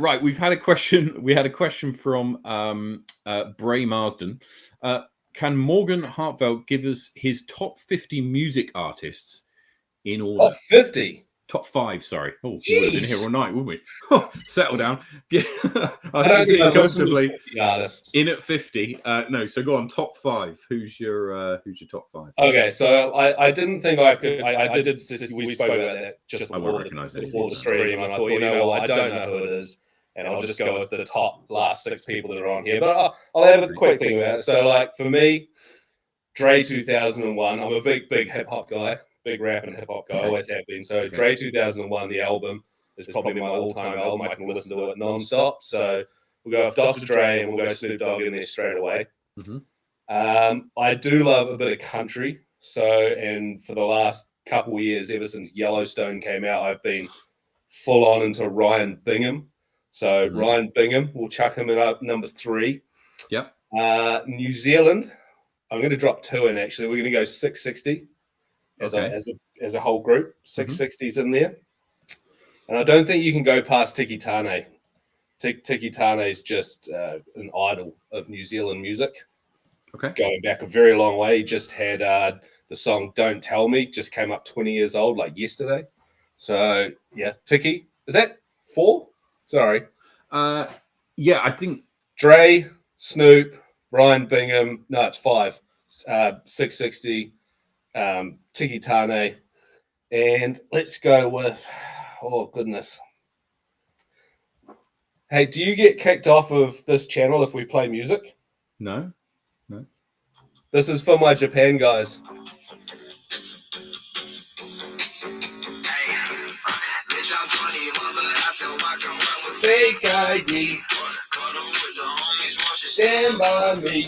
Right, we had a question from Bray Marsden. Can Morgan Hartveld give us his top 50 music artists in order? Top 50? Top 5, sorry. Oh, we would have been here all night, wouldn't we? Settle down. Yeah, I don't think I've comfortably artists. In at 50. No, so go on, top 5. Who's your top 5? Okay, so I didn't think I could. We spoke about that just before the stream, and I thought, I don't know who it is, and I'll just go with the top last 6 people that are on here. But I'll have a quick thing about it. So, like for me, Dre 2001. I'm a big hip hop guy. Big rap and hip hop guy, always have been. So Dre 2001, the album, is probably my all-time album. I can listen to it non-stop. So we'll go with Dr. Dre and we'll go Snoop Dogg in there straight away. Mm-hmm. I do love a bit of country. So, and for the last couple of years, ever since Yellowstone came out, I've been full on into Ryan Bingham. So Ryan Bingham, we'll chuck him up number 3. Yep. New Zealand, I'm going to drop 2 in actually. We're going to go 660. As a whole group, 660s in there. And I don't think you can go past Tiki Tane Tiki Tane is just an idol of New Zealand music. Okay. Going back a very long way. He just had the song Don't Tell Me, just came up 20 years old, like yesterday. So, yeah, Tiki. Is that 4? Sorry. Yeah, I think Dre, Snoop, Ryan Bingham. No, it's 5. 660, Tiki Tane. And let's go with, oh, goodness. Hey, do you get kicked off of this channel if we play music? no. This is for my Japan guys. Fake ID. Stand by me.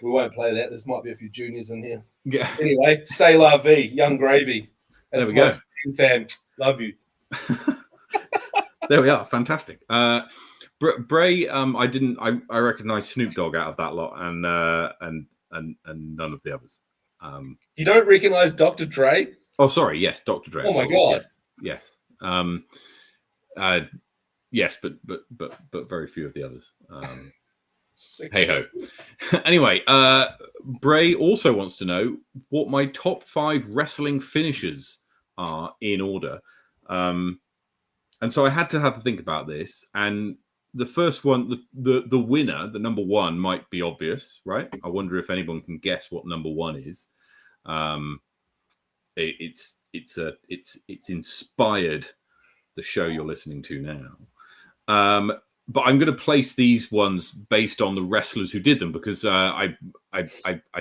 We won't play that. There might be a few juniors in here. Yeah. Anyway, say la vie, Young Gravy. There we go. Fan, love you. There we are. Fantastic. Bray, I recognize Snoop Dogg out of that lot, and none of the others. You don't recognize Dr. Dre? Oh, sorry. Yes, Dr. Dre. Oh my God. Yes. Yes, but very few of the others. Hey ho. Anyway, Bray also wants to know what my top 5 wrestling finishers are in order. And so I had to have a think about this. And the first one, the winner, the number 1, might be obvious, right? I wonder if anyone can guess what number 1 is. It's inspired the show you're listening to now. But I'm going to place these ones based on the wrestlers who did them, because I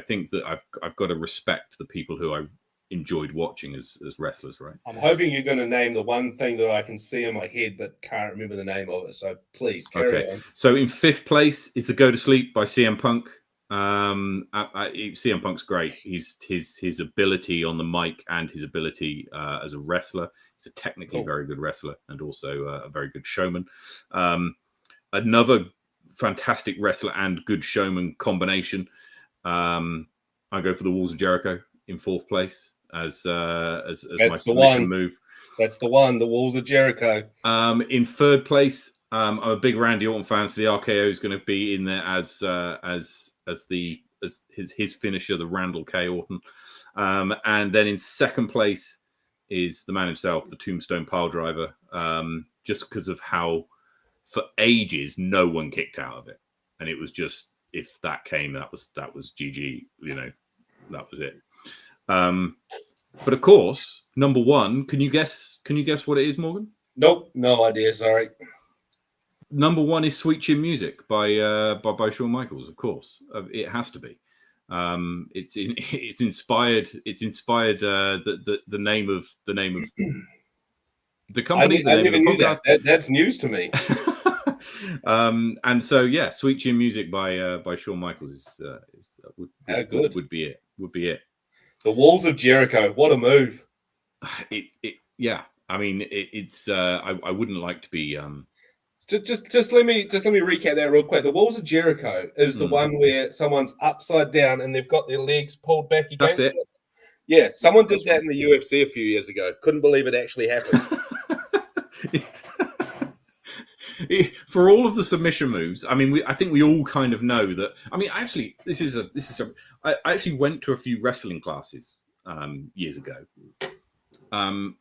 think that I've got to respect the people who I enjoyed watching as wrestlers, right? I'm hoping you're going to name the one thing that I can see in my head but can't remember the name of it. So please carry on. So in 5th place is the Go to Sleep by CM Punk. CM Punk's great. His ability on the mic and his ability as a wrestler. He's a technically very good wrestler and also a very good showman. Another fantastic wrestler and good showman combination. I go for the Walls of Jericho in 4th place as my submission move. That's the one, the Walls of Jericho. In 3rd place, I'm a big Randy Orton fan, so the RKO is going to be in there as his finisher, the Randall K. Orton. And then in 2nd place is the man himself, the Tombstone Piledriver, just because of how for ages no one kicked out of it, and it was just, if that came, that was GG, that was it. But of course, number 1, can you guess what it is, Morgan? Nope, no idea, sorry. Number 1 is Sweet Chin Music by Shawn Michaels, of course. It has to be. It's inspired the name of the company. I never knew that. That's news to me. And so yeah, Sweet Chin Music by Shawn Michaels would be it. The Walls of Jericho, what a move! Yeah. I mean, I wouldn't like to be. Just let me recap that real quick. The Walls of Jericho is the one where someone's upside down and they've got their legs pulled back against it. Yeah, someone did that in the UFC a few years ago. Couldn't believe it actually happened. For all of the submission moves, I mean, I think we all kind of know that. I mean, actually, I actually went to a few wrestling classes years ago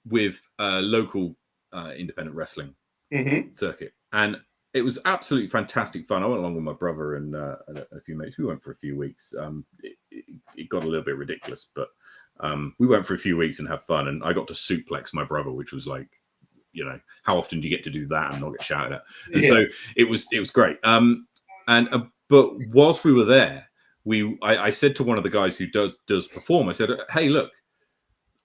with local independent wrestling circuit, and it was absolutely fantastic fun. I went along with my brother and a few mates. We went for a few weeks. It got a little bit ridiculous, but we went for a few weeks and had fun. And I got to suplex my brother, which was like, how often do you get to do that and not get shouted at? And so it was great. But whilst we were there, I said to one of the guys who does perform, I said, "Hey, look,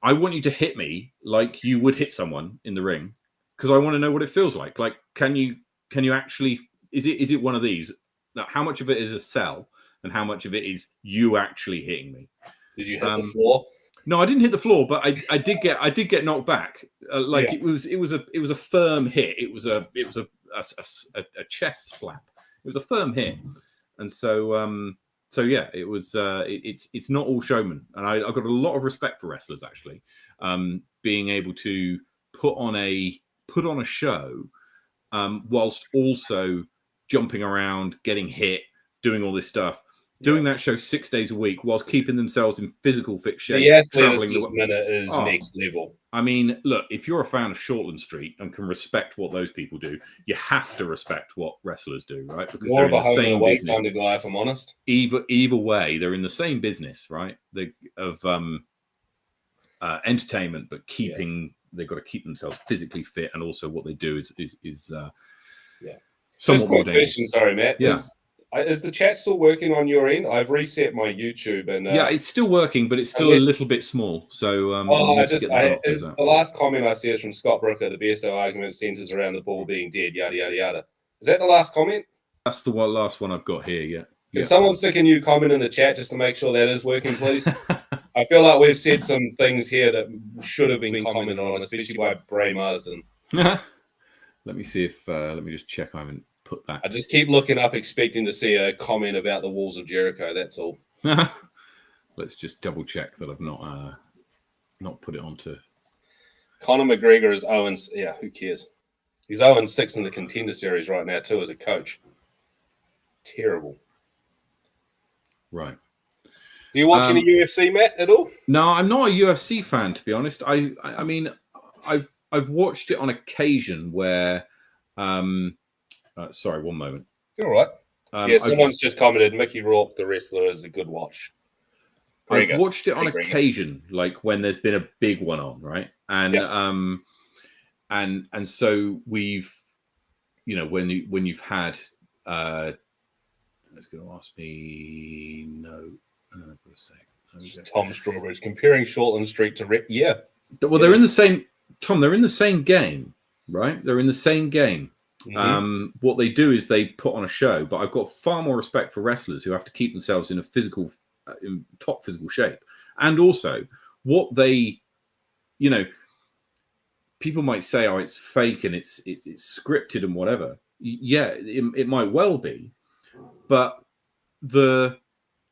I want you to hit me like you would hit someone in the ring, because I want to know what it feels like. Like, can you actually? Is it one of these? Now, how much of it is a sell, and how much of it is you actually hitting me?" Did you hit the floor? No, I didn't hit the floor, but I did get knocked back. It was a firm hit. It was a chest slap. It was a firm hit, and so yeah, it was. It's not all showman, and I got a lot of respect for wrestlers actually, being able to put on a show whilst also jumping around, getting hit, doing all this stuff. Doing that show 6 days a week whilst keeping themselves in physical fit shape. The athleticism in it is next level. I mean, look, if you're a fan of Shortland Street and can respect what those people do, you have to respect what wrestlers do, right? Because More they're of in a the home same and away business. kind of guy, if I'm honest. Either way, they're in the same business, right? Of entertainment, but they've got to keep themselves physically fit, and also what they do is Just a quick question, sorry, Matt. Yeah. Is the chat still working on your end? I've reset my YouTube and it's still working, but it's still a little bit small. So the last comment I see is from Scott Brooker. The BSO argument centers around the ball being dead. Yada yada yada. Is that the last comment? That's the last one I've got here. Yeah. Can someone stick a new comment in the chat just to make sure that is working, please? I feel like we've said some things here that should have been commented on, especially by Bray Marsden. Let me see if let me just check I haven't put that. I just keep looking up expecting to see a comment about the walls of Jericho. That's all. Let's just double check that I've not put it onto. Conor McGregor is 0. Yeah, who cares? He's 0-6 in the Contender Series right now too as a coach. Terrible. Right. Do you watch any UFC, Matt, at all? No, I'm not a UFC fan, to be honest. I mean, I've watched it on occasion where. Sorry, one moment. You're all right. Someone's just commented, Mickey Rourke, the wrestler, is a good watch. I've watched it on occasion, like when there's been a big one on, right? And and so we've, when you've had, it's going to ask me Tom Strawberry's comparing Shortland Street to they're in the same. Tom, they're in the same game, right? They're in the same game. Mm-hmm. What they do is they put on a show, but I've got far more respect for wrestlers who have to keep themselves in in top physical shape, and also what they, people might say, oh, it's fake and it's scripted and whatever. Yeah, it might well be, but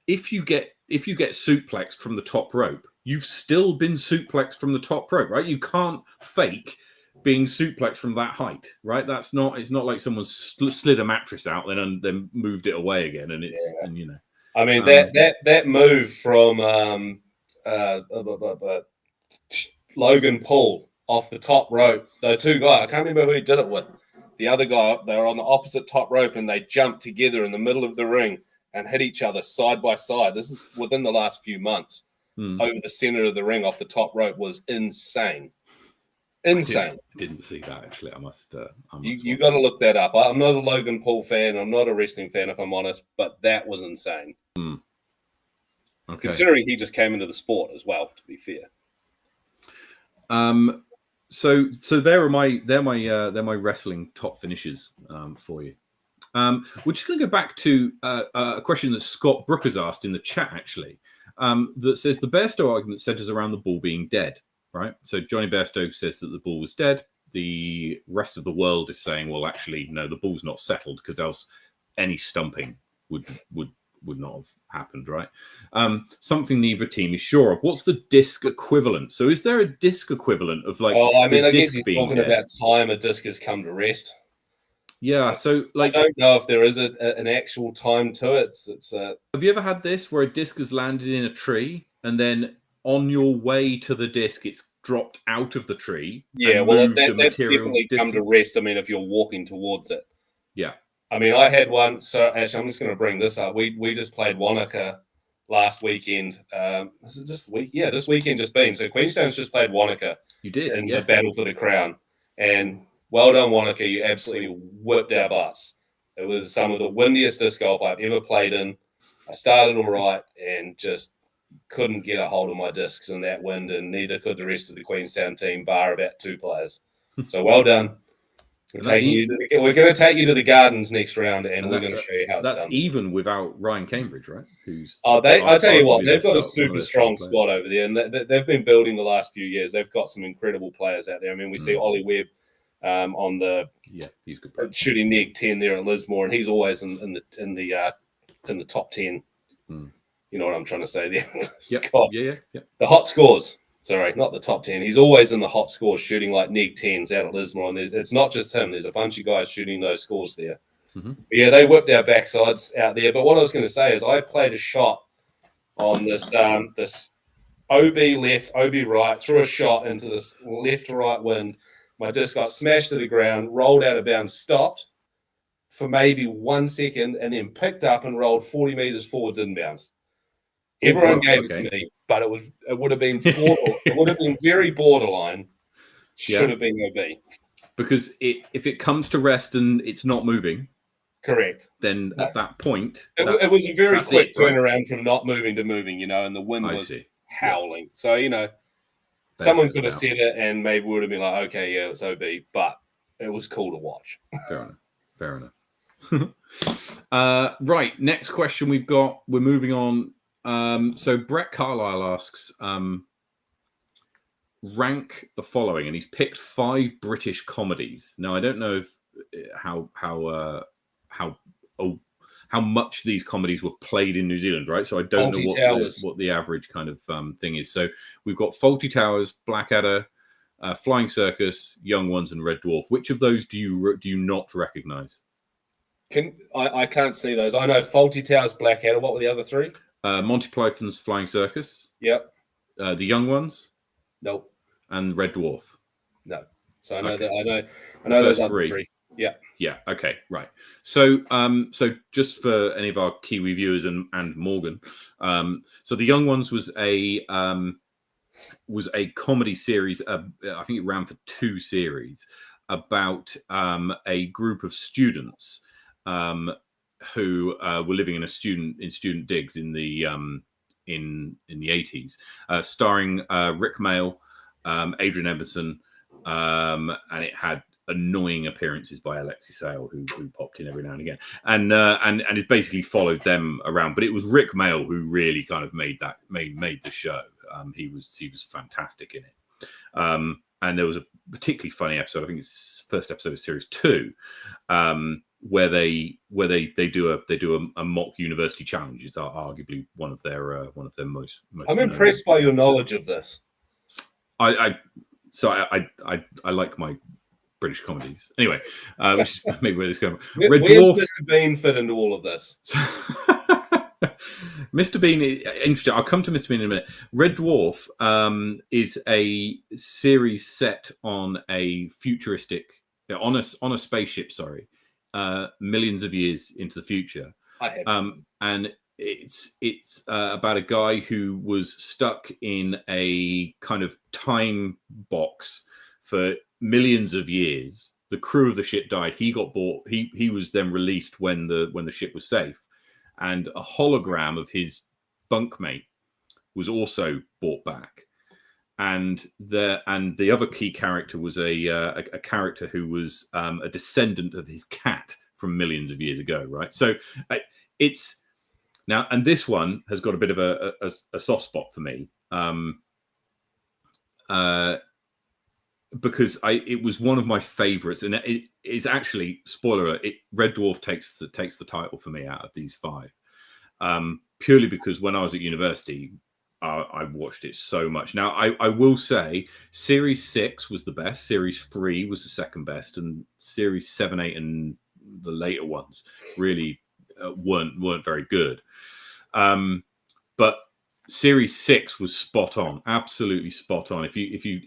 if you get suplexed from the top rope, you've still been suplexed from the top rope, right? You can't fake being suplexed from that height, right? It's not like someone slid a mattress out and then moved it away again, and I mean that move from Logan Paul off the top rope. The two guys, I can't remember who he did it with. The other guy, they were on the opposite top rope and they jumped together in the middle of the ring and hit each other side by side. This is within the last few months. Over the center of the ring off the top rope was insane. Insane. I didn't see that, actually. I must you got to look that up. I'm not a Logan Paul fan. I'm not a wrestling fan, if I'm honest, but that was insane. Okay. Considering he just came into the sport as well, to be fair. So they're my wrestling top finishes for you. We're just going to go back to a question that Scott Brooker's asked in the chat, actually, that says the Bairstow argument centers around the ball being dead. Right, so Johnny Bairstow says that the ball was dead. The rest of the world is saying, well, actually, no, the ball's not settled because else any stumping would not have happened, right? Something neither team is sure of. What's the disc equivalent? So, is there a disc equivalent of like? Oh, I mean, I guess he's talking about time a disc has come to rest. Yeah, so like, I don't know if there is an actual time to it. Have you ever had this where a disc has landed in a tree and then on your way to the disc, it's dropped out of the tree? Yeah, well, that's definitely come to rest. I mean, if you're walking towards it. Yeah. I mean, I had one. So, actually, I'm just going to bring this up. We just played Wanaka last weekend. Is it this week? Yeah, this weekend just been. So, Queenstown's just played Wanaka. You did. In the Battle for the Crown. And well done, Wanaka. You absolutely whipped our butts. It was some of the windiest disc golf I've ever played in. I started all right and just couldn't get a hold of my discs in that wind, and neither could the rest of the Queenstown team, bar about 2 players. So well done. We're going to take you to the Gardens next round, and we're going to show you how it's done. That's even without Ryan Cambridge, right? I'll tell you what, they've got a super strong squad over there, and they've been building the last few years. They've got some incredible players out there. I mean, we see Ollie Webb on the he's good shooting neg 10 there at Lismore, and he's always in the top 10. You know what I'm trying to say there? Yep. God. Yeah. The hot scores. Sorry, not the top 10. He's always in the hot scores, shooting like neg 10s out at Lismore. And it's not just him. There's a bunch of guys shooting those scores there. Mhm. Yeah, they whipped our backsides out there. But what I was going to say is I played a shot on this this OB left, OB right, threw a shot into this left to right wind. My disc got smashed to the ground, rolled out of bounds, stopped for maybe 1 second, and then picked up and rolled 40 meters forwards inbounds. Everyone gave it to me, but it would have been it would have been very borderline. Should have been OB. Because if it comes to rest and it's not moving, correct, then at that point, it was a very quick turnaround from not moving to moving, and the wind was howling. So, someone could have said it and maybe would have been like, okay, yeah, it's OB, but it was cool to watch. Fair enough. Right, next question we're moving on. So Brett Carlisle asks, rank the following, and he's picked 5 British comedies. Now I don't know if how much these comedies were played in New Zealand, right? So I don't know what the average kind of thing is. So we've got Fawlty Towers, Blackadder, Flying Circus, Young Ones, and Red Dwarf. Which of those do you not recognise? I can't see those. I know Fawlty Towers, Blackadder. What were the other 3? Monty Python's Flying Circus. Yep. The Young Ones. Nope. And Red Dwarf. No. So I know that. I know those other 3. Yeah. Yeah. Okay. Right. So, so just for any of our Kiwi viewers and Morgan, so the Young Ones was a comedy series. I think it ran for 2 series about a group of students who were living in student digs in the 80s, starring Rick Mail, Adrian Emerson, and it had annoying appearances by Alexi Sale, who popped in every now and again, and it basically followed them around. But it was Rick Mail who really kind of made the show. He was fantastic in it. And there was a particularly funny episode. I think it's the first episode of series 2, where they do a mock university challenge. It's arguably one of their most. I'm impressed by your knowledge of this. I like my British comedies. Anyway, which is maybe where this going. Where's Mr. Bean fit into all of this? Mr. Bean, interesting. I'll come to Mr. Bean in a minute. Red Dwarf is a series set on a futuristic, on a spaceship. Sorry, millions of years into the future. And it's about a guy who was stuck in a kind of time box for millions of years. The crew of the ship died. He got bought. He was then released when the ship was safe. And a hologram of his bunkmate was also brought back, and the other key character was a character who was a descendant of his cat from millions of years ago, right? So it's now, and this one has got a bit of a soft spot for me, because it was one of my favorites, and it is actually, spoiler alert, Red Dwarf takes the title for me out of these 5, purely because when I was at university, I watched it so much. Now I will say series 6 was the best, series 3 was the second best, and series 7, 8, and the later ones really weren't very good. But series 6 was spot on, absolutely spot on. If you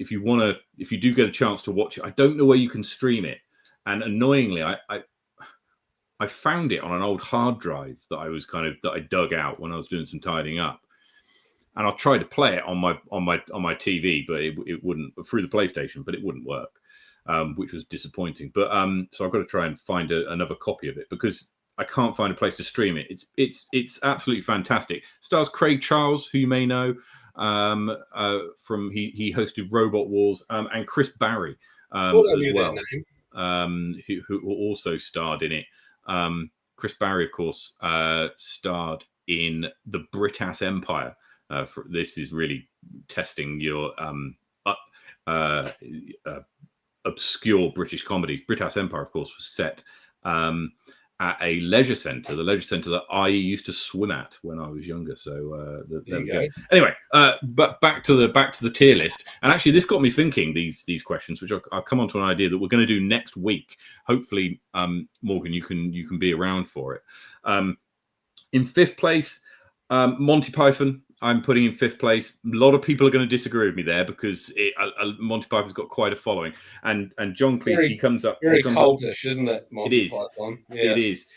do get a chance to watch it, I don't know where you can stream it, and annoyingly, I found it on an old hard drive that I dug out when I was doing some tidying up, and I tried to play it on my TV, but it wouldn't, through the PlayStation, but it wouldn't work, which was disappointing. But so I've got to try and find another copy of it, because I can't find a place to stream it. It's absolutely fantastic. Stars Craig Charles, who you may know from he hosted Robot Wars, and Chris Barry as well, who also starred in it. Chris Barry, of course, starred in the Britass Empire. This is really testing your obscure British comedies. Britass Empire, of course, was set at a leisure centre, the leisure centre that I used to swim at when I was younger. So there we go. Anyway, but back to the tier list. And actually, this got me thinking these questions, which I'll come on to an idea that we're going to do next week. Hopefully, Morgan, you can be around for it. In fifth place, Monty Python. I'm putting in fifth place. A lot of people are going to disagree with me there because Monty Python's got quite a following. And John Cleese, he comes up very cultish, isn't it? Monty Python. Yeah. It is.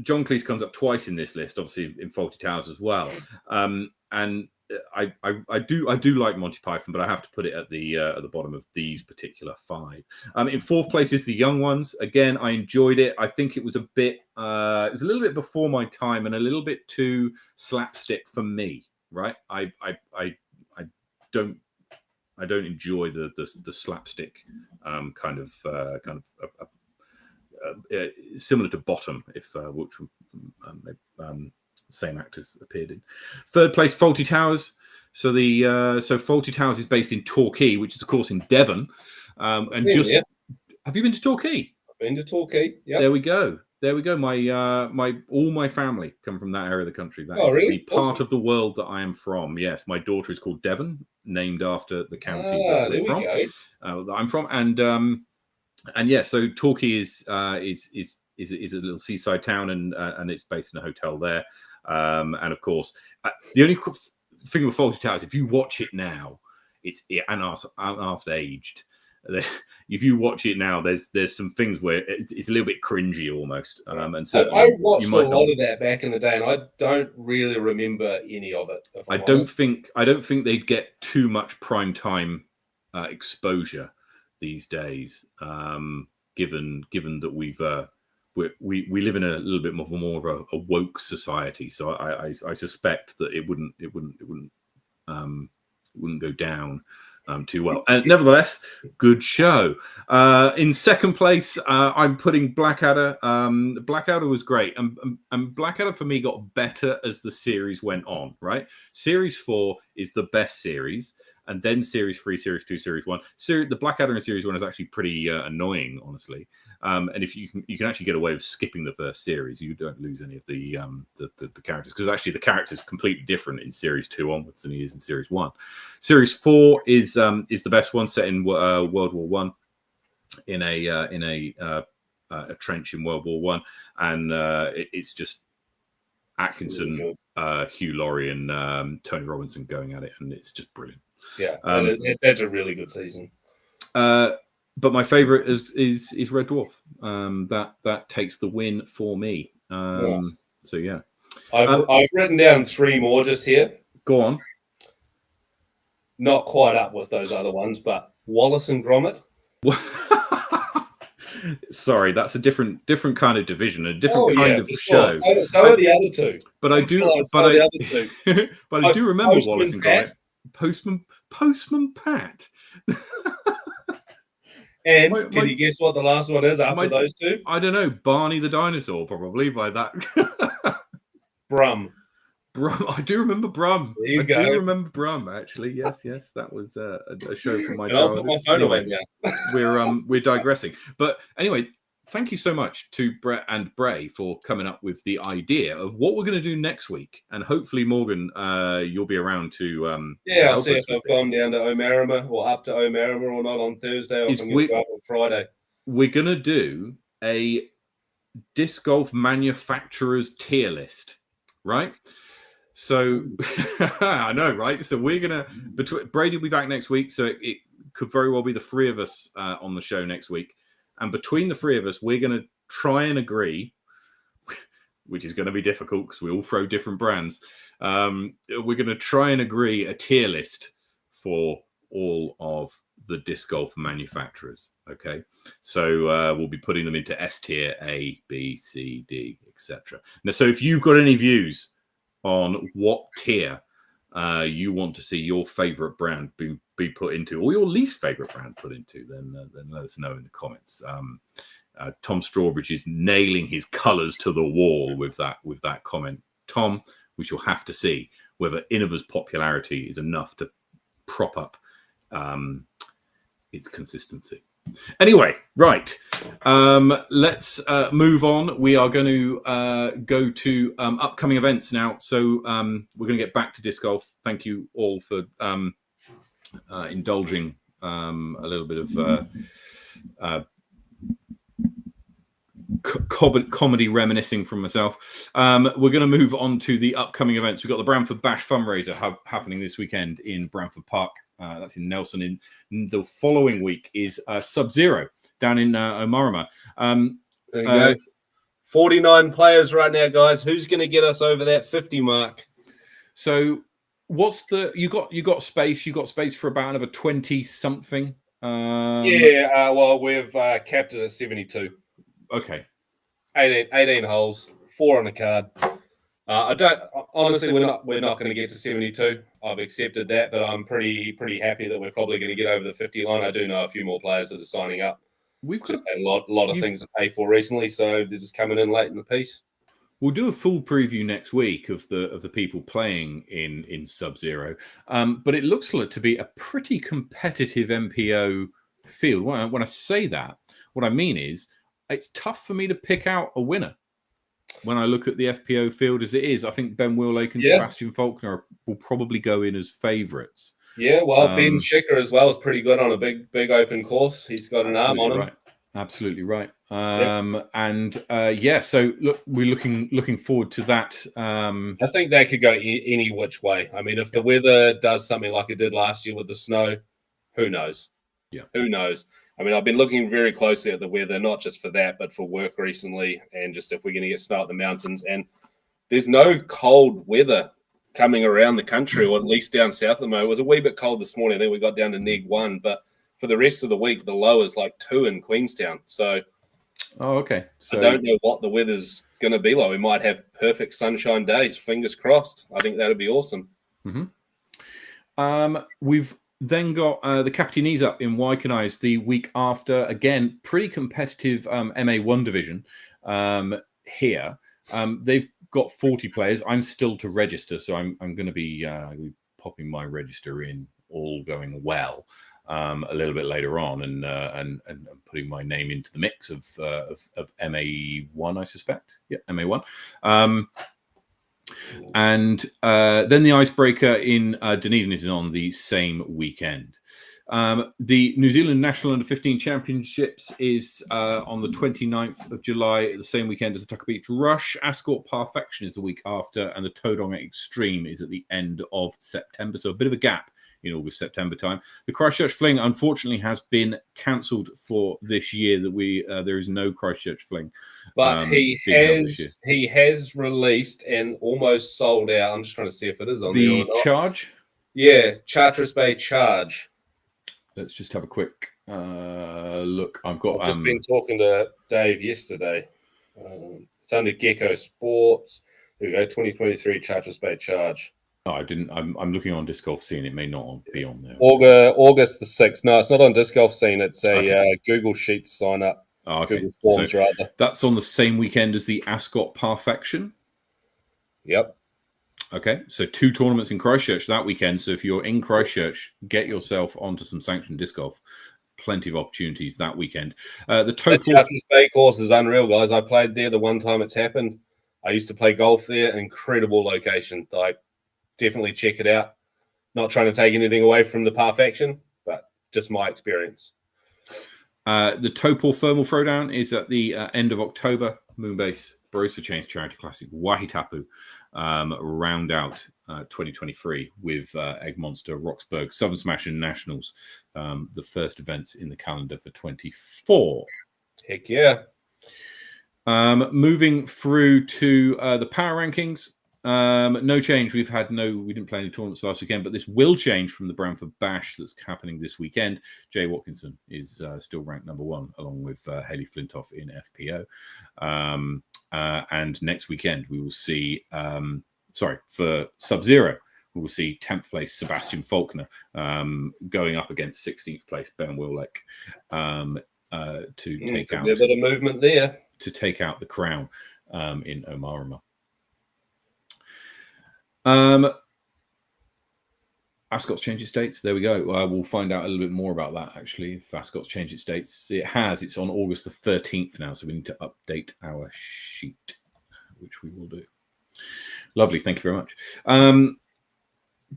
John Cleese comes up twice in this list, obviously in Fawlty Towers as well. And I do like Monty Python, but I have to put it at the bottom of these particular 5. In fourth place is The Young Ones. Again, I enjoyed it. I think it was a little bit before my time and a little bit too slapstick for me. Right? I don't enjoy the slapstick kind of similar to Bottom, which same actors appeared in. Third place, Fawlty Towers. So Fawlty Towers is based in Torquay, which is of course in Devon. Have you been to Torquay? I've been to Torquay. Yeah. There we go. All my family come from that area of the country. That is really? The part of the world that I am from. Yes, my daughter is called Devon, named after the county that I'm from. And yeah, so Torquay is a little seaside town, and it's based in a hotel there. And of course, the only thing with Fawlty Towers, if you watch it now, it's after aged. If you watch it now, there's some things where it's a little bit cringy almost. And so I watched a lot of that back in the day, and I don't really remember any of it. I don't think they'd get too much prime time exposure these days, given that we live in a little bit more of a woke society. So I suspect that it wouldn't go down too well. And nevertheless, good show. In second place, I'm putting Blackadder. Blackadder was great, and Blackadder for me got better as the series went on. Right, Series 4 is the best series. And then Series 3, Series 2, Series 1. The Blackadder in Series 1 is actually pretty annoying, honestly. And if you can actually get away with skipping the first series, you don't lose any of the characters, because actually the character's completely different in Series 2 onwards than he is in Series 1. Series 4 is the best one, set in World War One, in a trench in World War One, and it's just Atkinson, Hugh Laurie, and Tony Robinson going at it, and it's just brilliant. Yeah, that's a really good season. But my favourite is Red Dwarf. That takes the win for me. Nice. So yeah, I've written down 3 more just here. Go on. Not quite up with those other ones, but Wallace and Gromit. Sorry, that's a different kind of division, a different kind of show. So are the other 2. But I do remember Postman Wallace and Gromit. Postman Pat. And can you guess what the last one is after those 2? I don't know. Barney the dinosaur, probably, by that. Brum. I do remember Brum. There you go. I do remember Brum, actually. Yes. That was a show from my childhood. I'll put my phone away now. We're digressing. But anyway, thank you so much to Brett and Bray for coming up with the idea of what we're going to do next week. And hopefully, Morgan, you'll be around to I'll see if I've gone down to Omarama or up to Omarama or not on Thursday, or if I'm going to go up on Friday. We're going to do a disc golf manufacturers tier list, right? So I know, right? So we're gonna Brady will be back next week, so it could very well be the 3 of us on the show next week. And between the 3 of us, we're going to try and agree, which is going to be difficult because we all throw different brands. We're going to try and agree a tier list for all of the disc golf manufacturers. Okay, so we'll be putting them into S tier, A, B, C, D, etc. Now, so if you've got any views on what tier you want to see your favorite brand be put into, or your least favorite brand put into, then let us know in the comments. Tom Strawbridge is nailing his colours to the wall with that comment. Tom, we shall have to see whether Innova's popularity is enough to prop up its consistency. Anyway, right. Let's move on. We are going to go to upcoming events now. So we're going to get back to disc golf. Thank you all for indulging a little bit of comedy reminiscing from myself. We're going to move on to the upcoming events. We've got the Bramford Bash fundraiser happening this weekend in Bramford Park. That's in Nelson. In the following week is Sub-Zero down in Omarama. There you go. 49 players right now, guys. Who's going to get us over that 50 mark? So what's the you got space? You got space for about another 20 something? Well, we've capped it at 72. Okay. 18 holes, 4 on the card. Honestly, we're not going to get to 72. I've accepted that, but I'm pretty happy that we're probably going to get over the 50 line. I do know a few more players that are signing up. We've just had a lot of things to pay for recently, so they're just coming in late in the piece. We'll do a full preview next week of the people playing in Sub-Zero, but it looks like to be a pretty competitive MPO field. When I say that, what I mean is it's tough for me to pick out a winner. When I look at the FPO field as it is, I think Ben Willake and Sebastian Faulkner will probably go in as favourites. Yeah, well, Ben Schicker as well is pretty good on a big open course. He's got an arm on him. Right. Absolutely right. So look, we're looking forward to that. I think that could go any which way. I mean, if the weather does something like it did last year with the snow, who knows? Yeah, who knows? I mean, I've been looking very closely at the weather, not just for that, but for work recently, and just if we're going to get snow at the mountains. And there's no cold weather coming around the country, or at least down south at the moment. It was a wee bit cold this morning. I think we got down to -1, but for the rest of the week, the low is like 2 in Queenstown. So, okay. So I don't know what the weather's going to be like. We might have perfect sunshine days. Fingers crossed. I think that'd be awesome. Mm-hmm. We've then got the Capitanese up in Wykenise the week after. Again, pretty competitive MA1 division here. They've got 40 players. I'm still to register, so I'm going to be popping my register in, all going well, a little bit later on, and putting my name into the mix of MA1, I suspect. Yeah, MA1. And then the icebreaker in Dunedin is on the same weekend. The New Zealand National Under 15 Championships is on the 29th of July, the same weekend as the Tucker Beach Rush. Ascot Perfection is the week after, and the Tauranga Extreme is at the end of September. So a bit of a gap in August, September time. The Christchurch Fling, unfortunately, has been cancelled for this year. That there is no Christchurch Fling. But he has released and almost sold out. I'm just trying to see if it is on the there or not. Charge. Yeah, Charters Bay Charge. Let's just have a quick look. I've just been talking to Dave yesterday. It's under Gecko Sports. Here we go, 2023 Charters Bay Charge. Oh, I didn't. I'm looking on Disc Golf Scene. It may not be on there. August the 6th. No, it's not on Disc Golf Scene. It's a Google Sheets sign up. Oh, okay. Google Forms, rather. That's on the same weekend as the Ascot Perfection. Yep. Okay, so 2 tournaments in Christchurch that weekend. So if you're in Christchurch, get yourself onto some sanctioned disc golf. Plenty of opportunities that weekend. The total Charters Bay course is unreal, guys. I played there the one time it's happened. I used to play golf there. Incredible location. Definitely check it out. Not trying to take anything away from the Perfection, but just my experience. The Topol Thermal Throwdown is at the end of October. Moonbase Bros for Change Charity Classic Wahitapu round out 2023 with Egg Monster, Roxburgh, Southern Smash and Nationals, the first events in the calendar for 24. Heck yeah. Moving through to the power rankings. No change. We didn't play any tournaments last weekend, but this will change from the Bramford Bash that's happening this weekend. Jay Watkinson is still ranked number 1, along with Haley Flintoff in FPO. And next weekend we will see, for Sub-Zero, we will see 10th place Sebastian Faulkner going up against 16th place Ben Willake to take out a bit of movement there to take out the crown in Omarama. Ascot's changed its dates. There we go. We'll find out a little bit more about that, actually, if Ascot's changed its dates. It has. It's on August the 13th now, so we need to update our sheet, which we will do. Lovely. Thank you very much.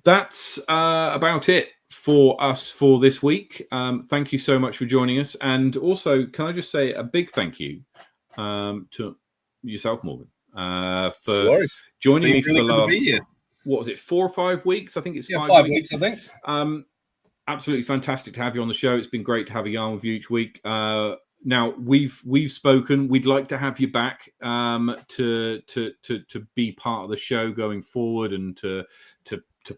That's about it for us for this week. Thank you so much for joining us. And also, can I just say a big thank you to yourself, Morgan, for joining me for the last, what was it, 4 or 5 weeks? I think it's 5 weeks. I think. Absolutely fantastic to have you on the show. It's been great to have a yarn with you each week. Now we've spoken. We'd like to have you back to be part of the show going forward, and to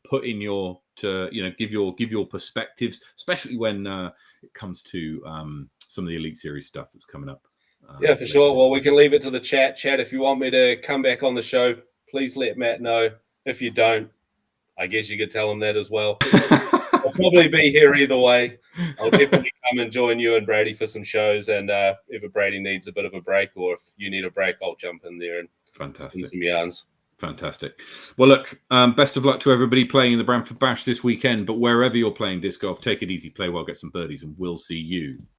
put in your give your perspectives, especially when it comes to some of the Elite Series stuff that's coming up. Yeah, for sure. Well, we can leave it to the chat. If you want me to come back on the show, please let Matt know. If you don't, I guess you could tell him that as well. I'll probably be here either way. I'll definitely come and join you and Brady for some shows. And if Brady needs a bit of a break, or if you need a break, I'll jump in there and fantastic some yarns. Fantastic. Well, look, best of luck to everybody playing in the Bramford Bash this weekend. But wherever you're playing disc golf, take it easy, play well, get some birdies, and we'll see you